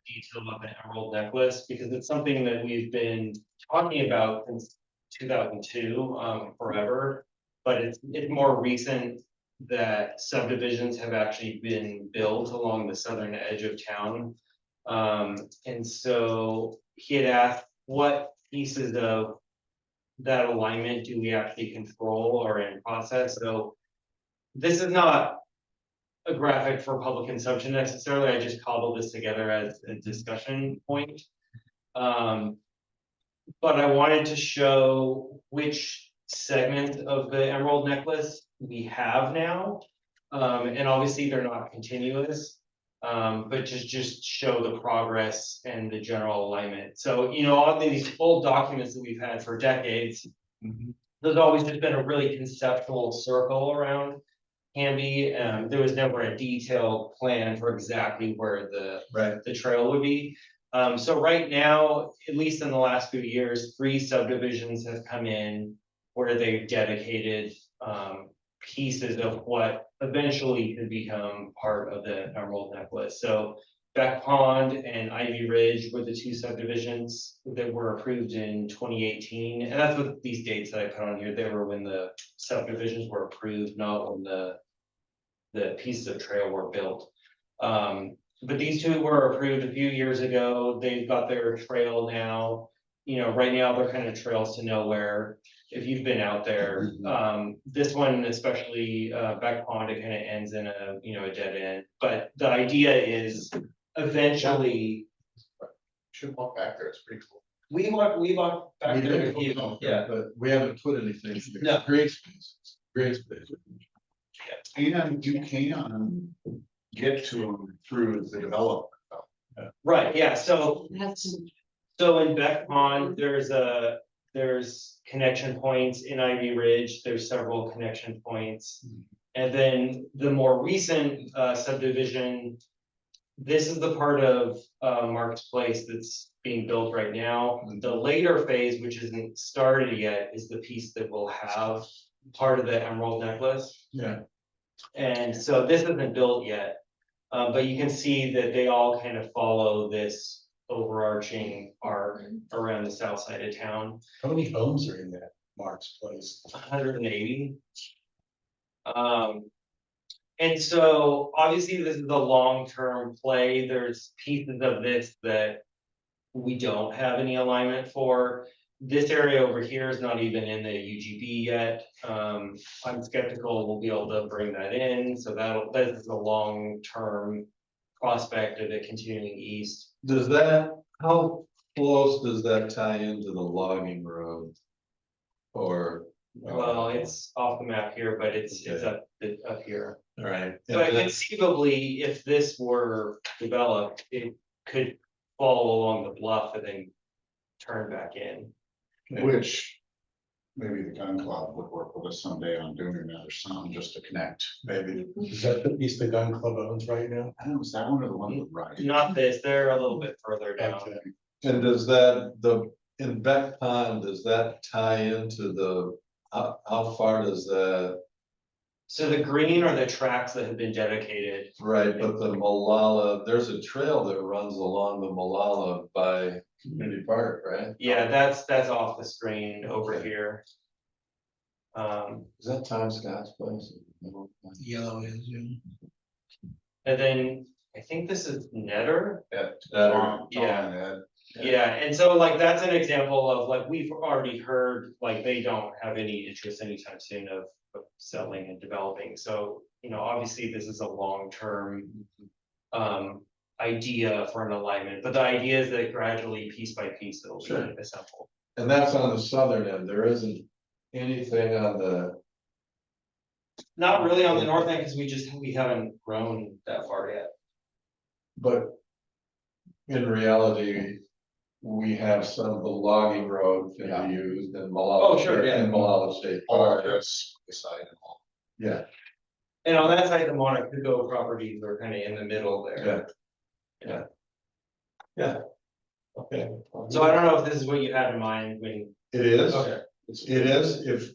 Detail about the emerald necklace, because it's something that we've been talking about since 2002, forever. But it's more recent that subdivisions have actually been built along the southern edge of town. And so he had asked what pieces of that alignment do we actually control or in process? So this is not a graphic for public consumption necessarily. I just cobbled this together as a discussion point. But I wanted to show which segment of the emerald necklace we have now. And obviously they're not continuous. But just show the progress and the general alignment. So, you know, all these old documents that we've had for decades, there's always just been a really conceptual circle around Canby. There was never a detailed plan for exactly where the trail would be. So right now, at least in the last few years, 3 subdivisions have come in where they've dedicated pieces of what eventually could become part of the emerald necklace. So Beck Pond and Ivy Ridge were the 2 subdivisions that were approved in 2018. And that's what these dates that I put on here, they were when the subdivisions were approved, not when the pieces of trail were built. But these 2 were approved a few years ago. They've got their trail now. You know, right now they're kind of trails to nowhere. If you've been out there, this one especially, Beck Pond, it kind of ends in a, you know, a dead end. But the idea is eventually. Should walk back there, it's pretty cool. We walked back We there did, with you, yeah. but we haven't put anything. No. Green space, green space. And you can get to them through the development. Right, yeah, so That's, So in Beck Pond, there's connection points in Ivy Ridge, there's several connection points. And then the more recent subdivision, this is the part of Mark's Place that's being built right now. The later phase, which isn't started yet, is the piece that will have part of the emerald necklace. Yeah. And so this isn't built yet, but you can see that they all kind of follow this overarching arc around the south side of town. How many homes are in that Mark's Place? 180. And so obviously this is a long-term play. There's pieces of this that we don't have any alignment for. This area over here is not even in the UGB yet. I'm skeptical we'll be able to bring that in. So that is a long-term prospect of it continuing east. Does how close does that tie into the logging road? Or? Well, it's off the map here, but it's up here. All right. So conceivably, if this were developed, it could follow along the bluff and then turn back in. Which maybe the gun club would work with us someday on doing that or something, just to connect. Maybe. Is that the piece the gun club owns right now? I don't know, is that one or the one with right? Not this, they're a little bit further down. Okay. And does in Beck Pond, does that tie into how far does that? So the green are the tracks that have been dedicated. Right, but the Malala, there's a trail that runs along the Malala by Community Park, right? Yeah, that's off the screen over Okay. here. Is that Tom Scott's place? Yellow is, And then I think this is Netter. Yeah. Better. Yeah. Yeah, and so like, that's an example of like, we've already heard, like, they don't have any interest anytime soon of selling and developing, so, obviously, this is a long-term. Idea for an alignment, but the idea is that gradually, piece by piece, it'll be Sure. assembled. And that's on the southern end, there isn't anything on the, Not really on the north end, because we haven't grown that far yet. but. In reality, we have some of the logging road can be used in Malala. Oh, sure, yeah. In Malala State All Park, this beside and all. yeah, And on that side, the Monaco properties are kind of in the middle there. yeah. Okay. So I don't know if this is what you had in mind when. It is. Okay. It is if.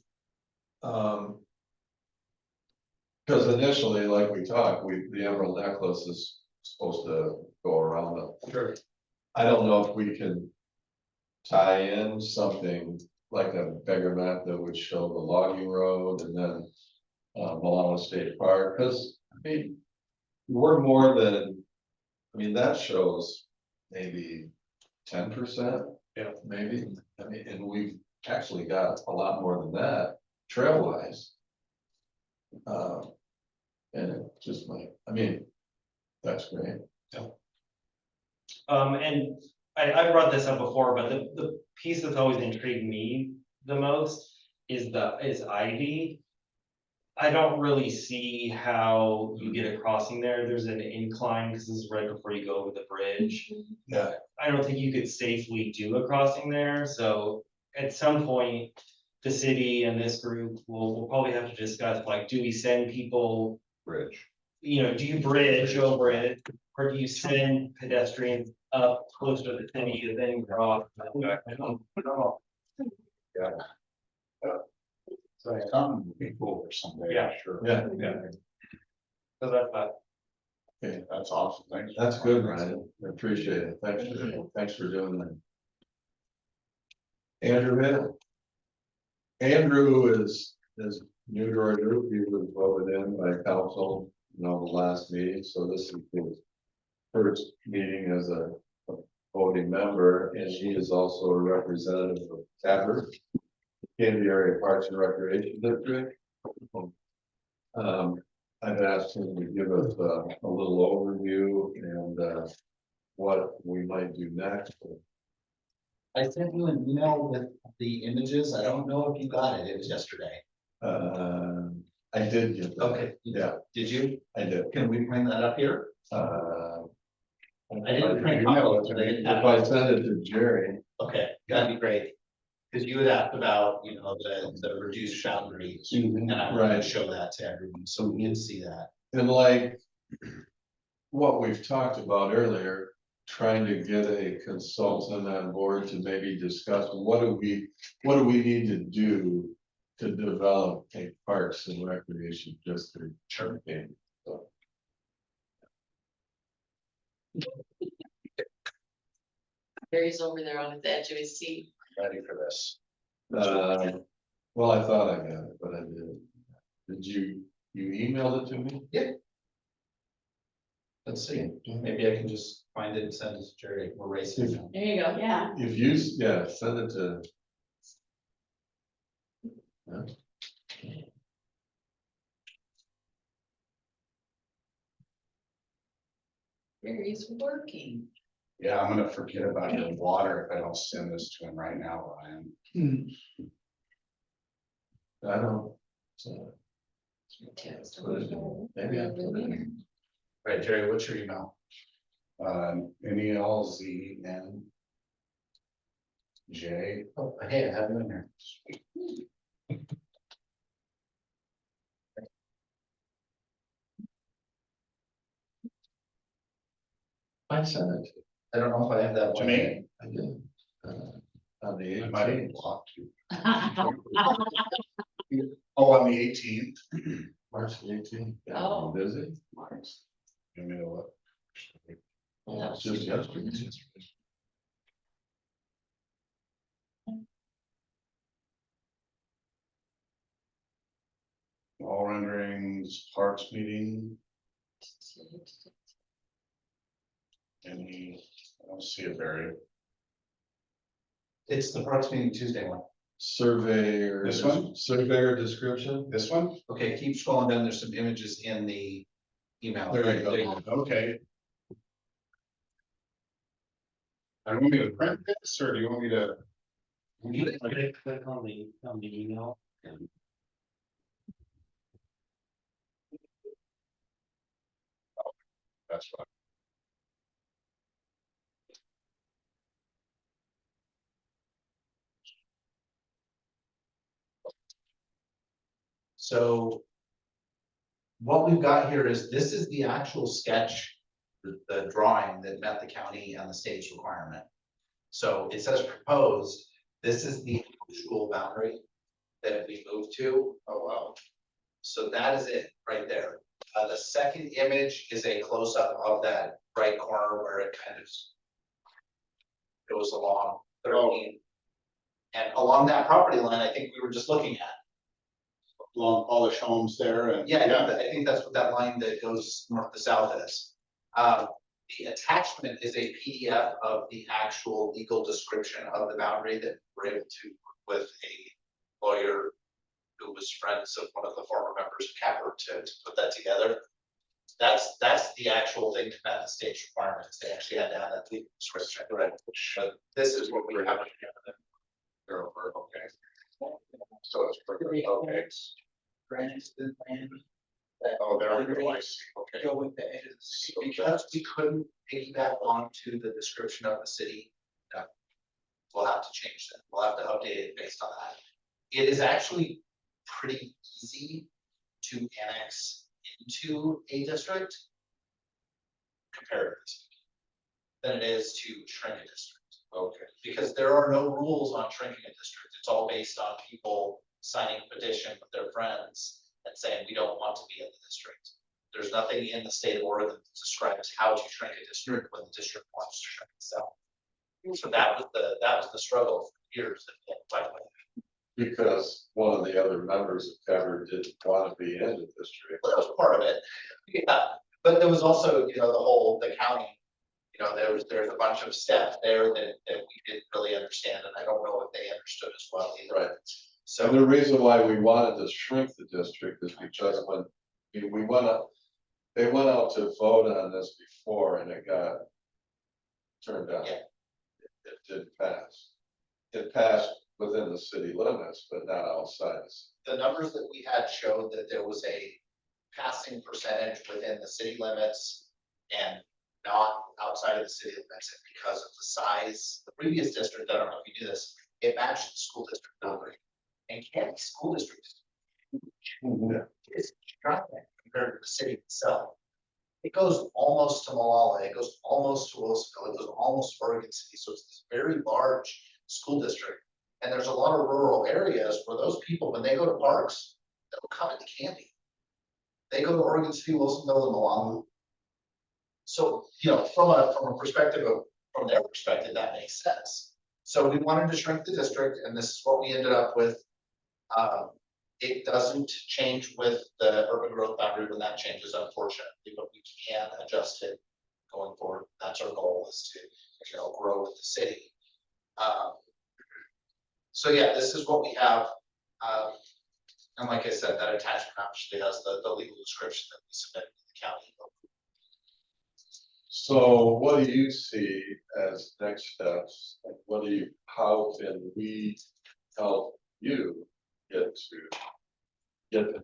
Cause initially, like we talked, the emerald necklace is supposed to go around them. Sure. I don't know if we can. Tie in something like a bigger map that would show the logging road and then. Malala State Park, cause I mean. We're more than, I mean, that shows maybe 10%. Yeah. Maybe, I mean, and we've actually got a lot more than that, trail wise. And it just might, I mean, that's great. And I brought this up before, but the piece that's always intrigued me the most is Ivy. I don't really see how you get a crossing there. There's an incline, because this is right before you go over the bridge. Yeah. I don't think you could safely do a crossing there, so at some point. The city and this group will probably have to discuss, like, do we send people, Bridge. do you bridge over it? Or do you send pedestrians up closer to the city and then cross? I don't know. So come people or someday, Yeah. sure. Yeah, So that's that. okay, That's awesome, thanks. that's good, Ryan, I appreciate it, thanks for doing that. Andrew Hill. Andrew is new to our group, he was voted in by council, the last meeting, so this is his first meeting as a voting member, and he is also a representative of Tabbert, Canby Area Parks and Recreation District. I've asked him to give us a little overview and what we might do next. I sent you an email with the images. I don't know if you got it. It was yesterday. I did get that. Okay. Yeah, Did you? I did. Can we bring that up here? I didn't print copies, but I didn't have- If I send it to Jerry, Okay, that'd be great. Because you had asked about, the reduced boundaries. And I wanted to Right. show that to everyone, so we can see that. and like what we've talked about earlier, trying to get a consultant on board to maybe discuss what do we need to do to develop a parks and recreation district. Sure. So, Barry's over there on the edge of his seat. Ready for this. well, I thought I got it, but I didn't. Did you emailed it to me? Let's see, maybe I can just find it and send it to Jerry. We're racing now. There you go. Yeah. If you, send it to. Barry's working. Yeah, I'm gonna forget about your water if I don't send this to him right now, Ryan. I don't. So, Text. maybe I put it in. Right, Jerry, what's your email? NELZN. J. Oh, hey, I have it in there. I sent it. I don't know if I have that To one. me? I did. On the I might have 18th, blocked you. Oh, on the 18th. March the 18th. Yeah, Oh. Busy? Give me a look. Oh, it's just yesterday. All renderings, parks meeting. Any, I don't see it, Barry. It's the Parks meeting Tuesday one. Surveyor. This one? Surveyor description. This one? Okay, keep scrolling down. There's some images in the email. There you go. Okay. I want me to print this, or do you want me to? Click on the email. That's fine. So. What we've got here is, this is the actual sketch, the drawing that met the county and the state's requirement. So it says proposed, this is the actual boundary that we moved to. Oh, wow. So that is it right there. The second image is a close-up of that right corner where it kind of goes along 13. And along that property line, I think we were just looking at. Long Polish homes there and. Yeah, I think that's what that line that goes north to south is. The attachment is a PDF of the actual legal description of the boundary that we're able to work with a lawyer who was friends of one of the former members of CAPR to put that together. That's the actual thing to met the state's requirements. They actually had to have that legal description. Right. But this is what we have. They're over, okay. So it's pretty, okay. Granted, the land. Oh, there we go, I see, okay. Go with the edges, because we couldn't piggyback onto the description of the city. We'll have to change that, we'll have to update it based on that. It is actually pretty easy to annex into a district. Comparatively speaking, than it is to shrink a district. Okay. Because there are no rules on shrinking a district, it's all based on people signing a petition with their friends and saying, we don't want to be in the district. There's nothing in the state of Oregon that describes how to shrink a district when the district wants to shrink itself. So that was the struggle for years that we had to fight with. Because one of the other members of CAPR didn't want to be in the district. Well, that was part of it. Yeah, but there was also, the county, there's a bunch of steps there that we didn't really understand, and I don't know if they understood as well either. Right. So And the reason why we wanted to shrink the district is because when we went up, they went out to vote on this before and it got turned down. Yeah. It didn't pass. It passed within the city limits, but not outside. the numbers that we had showed that there was a passing percentage within the city limits and not outside of the city limits, and because of the size, the previous district, I don't know if you knew this, it matched the school district boundary. And Canby School District is giant compared to the city itself. It goes almost to Malala, it goes almost to Wilsonville, it goes almost to Oregon City, so it's this very large school district. And there's a lot of rural areas where those people, when they go to parks, they'll come into Canby. They go to Oregon City, Wilsonville, and Malala. So, from a perspective of, from their perspective, that makes sense. So we wanted to shrink the district, and this is what we ended up with. It doesn't change with the urban growth boundary when that changes, unfortunately, but we can adjust it going forward. That's our goal, is to, grow with the city. So yeah, this is what we have. And like I said, that attachment actually has the legal description that we submitted to the county. So what do you see as next steps? Like how can we help you get the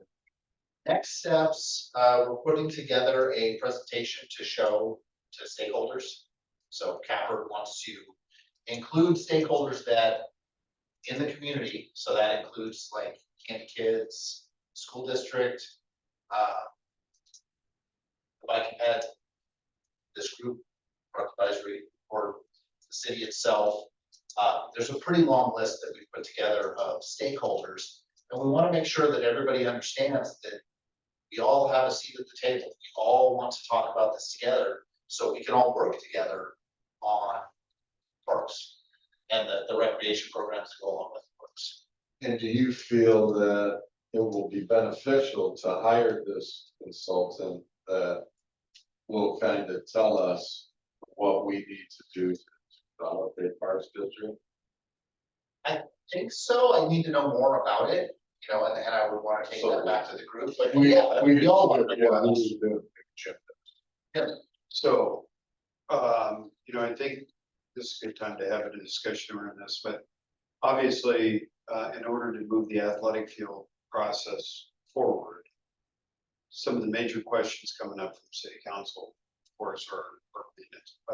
Next steps, we're putting together a presentation to show to stakeholders. So CAPR wants to include stakeholders that in the community, so that includes like Candy Kids, school district, Bike Ped, this group, Park Advisory, or the city itself. There's a pretty long list that we put together of stakeholders, and we want to make sure that everybody understands that we all have a seat at the table. We all want to talk about this together, so we can all work together on parks and the recreation programs that go along with parks. And do you feel that it will be beneficial to hire this consultant that will kind of tell us what we need to do to develop a parks district? Think so, I need to know more about it, you know, and I would wanna take that back to the group, but yeah, we all want to know. So, you know, I think this is a good time to have a discussion around this, but obviously, in order to move the athletic field process forward, some of the major questions coming up from city council, of course, are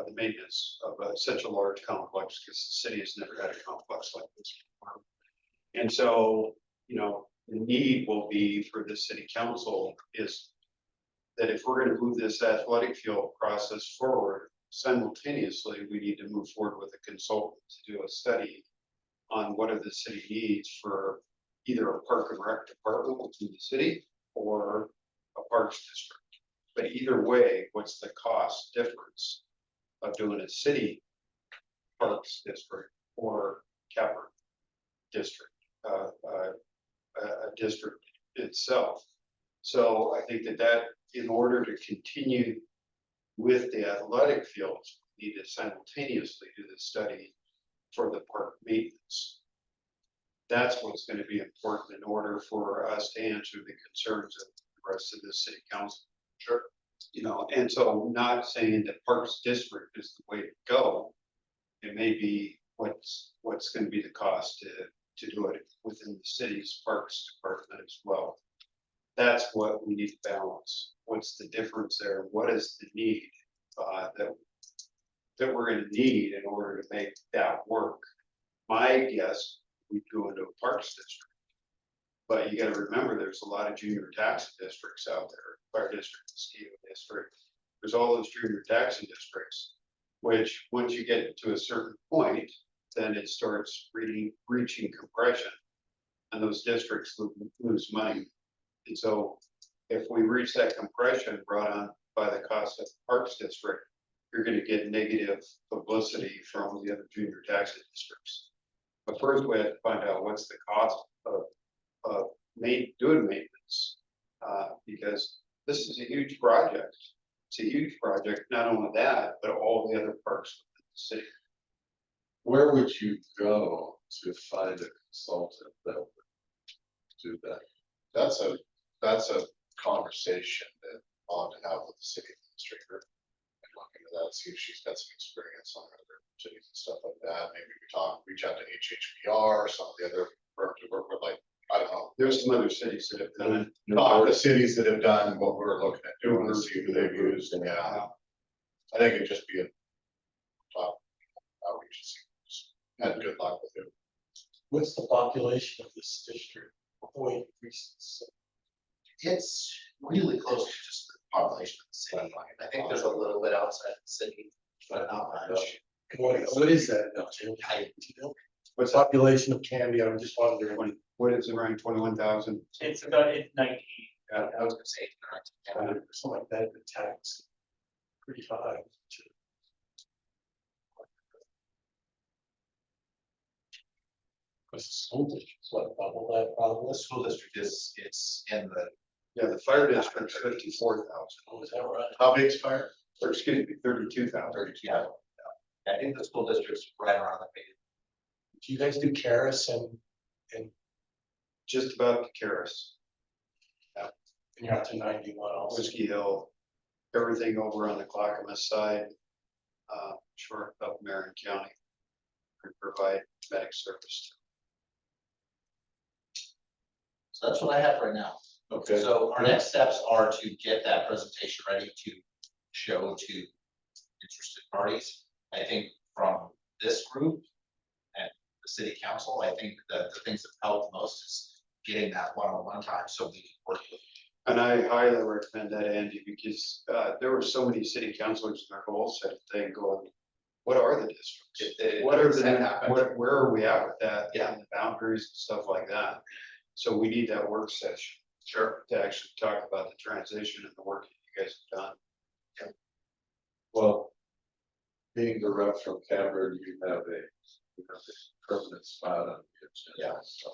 the maintenance of such a large complex, because the city has never had a complex like this before. And so, you know, the need will be for the city council is that if we're gonna move this athletic field process forward, simultaneously, we need to move forward with a consultant to do a study on what are the city needs for either a park and rec department within the city or a parks district. But either way, what's the cost difference of doing a city parks district or Capper district, a district itself? So I think that in order to continue with the athletic fields, we need to simultaneously do the study for the park maintenance. That's what's going to be important in order for us to answer the concerns of the rest of the city council. Sure. You know, and so I'm not saying that Parks District is the way to go. It may be what's going to be the cost to do it within the city's parks department as well. That's what we need to balance. What's the difference there? What is the need that we're going to need in order to make that work? My guess, we go into a parks district. But you gotta remember, there's a lot of junior taxi districts out there, fire district, mosquito district. There's all those junior taxi districts, which once you get to a certain point, then it starts reaching compression. And those districts lose money. And so if we reach that compression brought on by the cost of the parks district, you're gonna get negative publicity from the other junior taxi districts. But first we have to find out what's the cost of doing maintenance, because this is a huge project. It's a huge project, not only that, but all the other parks within the city. Where would you go to find a consultant that would do that? That's a conversation that I'll have to have with the city administrator. And look into that, see if she's got some experience on other cities and stuff like that. Maybe reach out to HHPR, or some of the other firms we work with, like, I don't know. There's some other cities that have done it. Talk to cities that have done what we're looking at doing and see who they've used, and yeah. I think it'd just be a top outreach, had good luck with it. What's the population of this district? It's really close to just the population of the city. I think there's a little bit outside the city, but not much. What is that now, Jim? What's the population of Canby? I'm just wondering. What is it, around 21,000? It's about, it's 19. I was gonna say, Something like that, the tax. Pretty high. Because the school district's what, double that probably? the school district it's in the, Yeah, the fire district's 54,000. Oh, is that right? How big's fire? Or excuse me, 32,000. yeah. I think the school district's right around the base. Do you guys do Karis and Just about to Karis, you're out to 91 also? Whiskey Hill, everything over on the Clackamas side, short of Marion County. We provide medic service. So that's what I have right now. Okay. So our next steps are to get that presentation ready to show to interested parties. I think from this group and the city council, I think that the things that help most is getting that one-on-one time, so we can work with. And I highly recommend that, Andy, because there were so many city councilors in our goal setting thing going, what are the districts? What are where are we at with that? Yeah. And the boundaries and stuff like that. So we need that work session. Sure. To actually talk about the transition and the work that you guys have done. Well, being the rep from Canberra, you have a permanent spot on the agenda. Yeah. So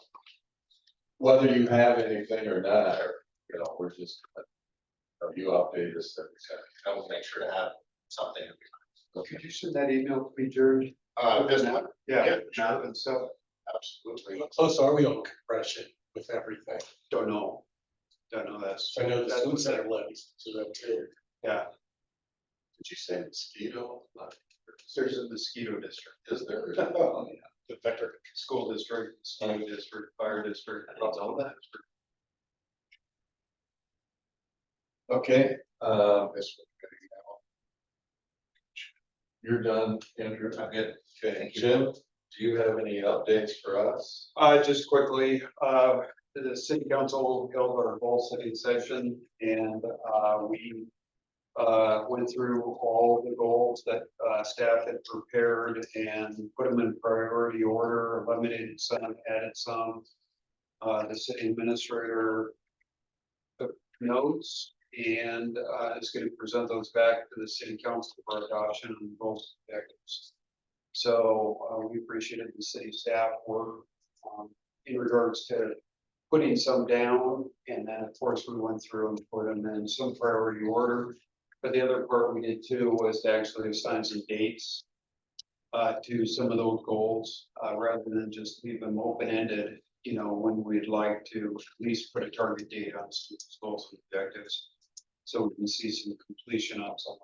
whether you have anything or not, or, you know, we're just, you update us every time. I will make sure to have something. Okay. Could you send that email to me, Jared? Just one, Yeah, Yeah, now and stuff, absolutely. How close are we on compression with everything? don't know. Don't know, that's, I know the food center levies, so that's it. yeah, Did you say mosquito? there's a mosquito district. Is there? The Vector School District, School District, Fire District, it's all that. Okay, you're done, Andrew, I get, okay, Jim, do you have any updates for us? Just quickly, the city council held our whole city session and, we went through all the goals that, staff had prepared and put them in priority order, eliminated some, added some. The city administrator took notes and, is gonna present those back to the city council for adoption on both objectives. So, we appreciated the city staff work, in regards to putting some down, and then, of course, we went through and put them in some priority order. But the other part we did too was to actually assign some dates to some of those goals, rather than just leave them open-ended, you know, when we'd like to at least put a target date on some of those goals and objectives. So we can see some completion on some.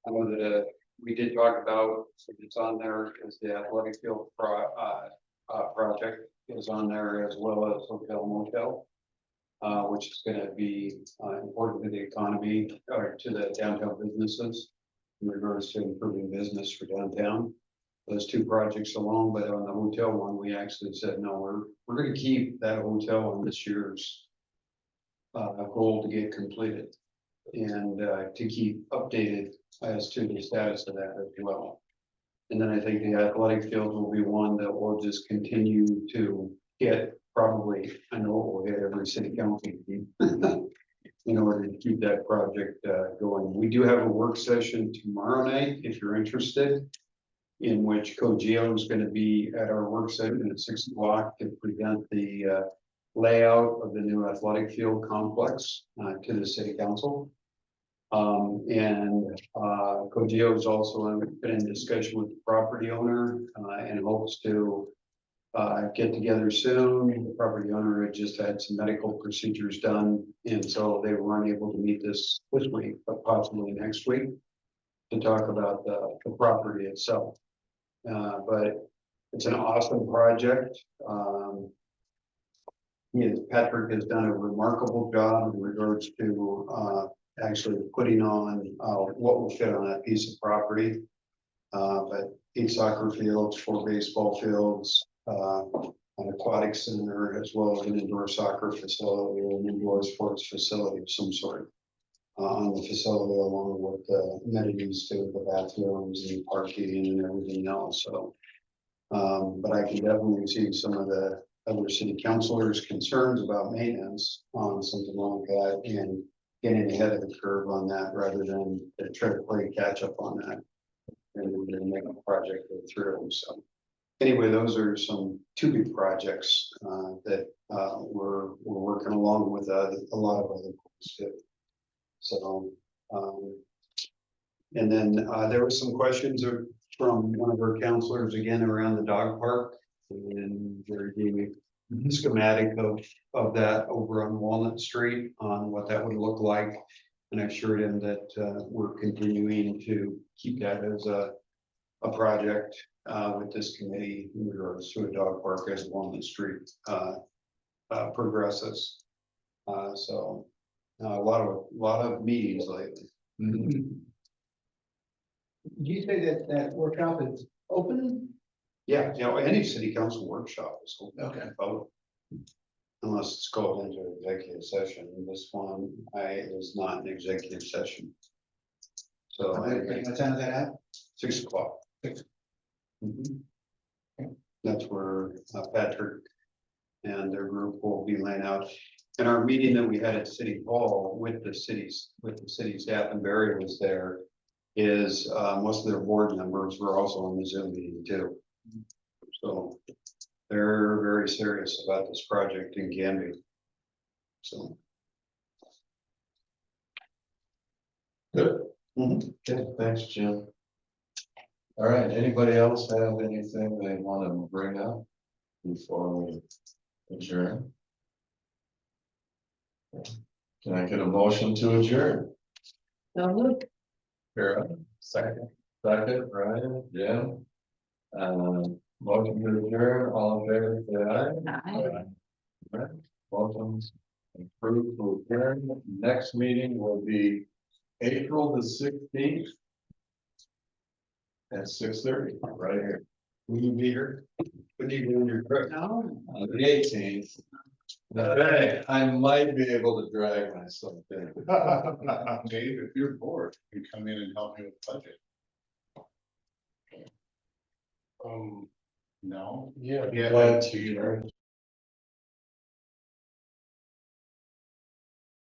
I know that we did talk about, it's on there, is the athletic field project is on there, as well as hotel motel. Which is gonna be important to the economy or to the downtown businesses. In regards to improving business for downtown. Those two projects alone, but on the hotel one, we actually said, no, we're gonna keep that hotel on this year's. Goal to get completed. And to keep updated as to the status of that as well. And then I think the athletic field will be one that will just continue to get. Probably, I know it will hit every city council meeting in order to keep that project going. We do have a work session tomorrow night, if you're interested, in which Cogeo is going to be at our work session at 6 o'clock to present the layout of the new athletic field complex to the city council. Cogeo has also been in discussion with the property owner and hopes to get together soon. The property owner had just had some medical procedures done, and so they weren't able to meet this week, but possibly next week to talk about the property itself. But it's an awesome project. Patrick has done a remarkable job in regards to actually putting on what will fit on that piece of property. But 8 soccer fields, 4 baseball fields, an aquatic center, as well as an indoor soccer facility or an indoor sports facility of some sort. On the facility, along with the amenities to the bathrooms and parking and everything else, so. But I can definitely see some of the other city councilors' concerns about maintenance on something like that and getting ahead of the curve on that rather than try to play catch up on that. And then make a project go through, so. Anyway, those are some 2 big projects that we're working along with a lot of other groups too. So, and then there were some questions from one of our counselors again around the dog park. And there gave me a schematic of that over on Walnut Street on what that would look like. And I assured him that we're continuing to keep that as a project with this committee in regards to a dog park as Walnut Street progresses. So a lot of meetings lately. Did you say that workshop is open? Yeah, you know, any city council workshop is open Okay. to vote. Unless it's called into executive session. This one, is not an executive session. So What time is that at? 6 o'clock. 6. Mhm. That's where Patrick and their group will be laying out. And our meeting that we had at City Hall with the city staff, and Barry was there, is most of their board members were also on the Zoom meeting too. So they're very serious about this project in Canby. So. Good. Mhm. Okay, thanks, Jim. All right, anybody else have anything they want to bring up before we adjourn? Can I get a motion to adjourn? So moved. Kara, second, Ryan, Jim. Motion to adjourn, all in favor, say aye. Aye. Right, welcome. Approved to adjourn. Next meeting will be April the 16th. At 6:30, right here. Will you be here? When do you go in your truck? No. On the 18th. I might be able to drag myself in. Dave, if you're bored, you can come in and help me with budget. Um, No? yeah, Yeah. glad to,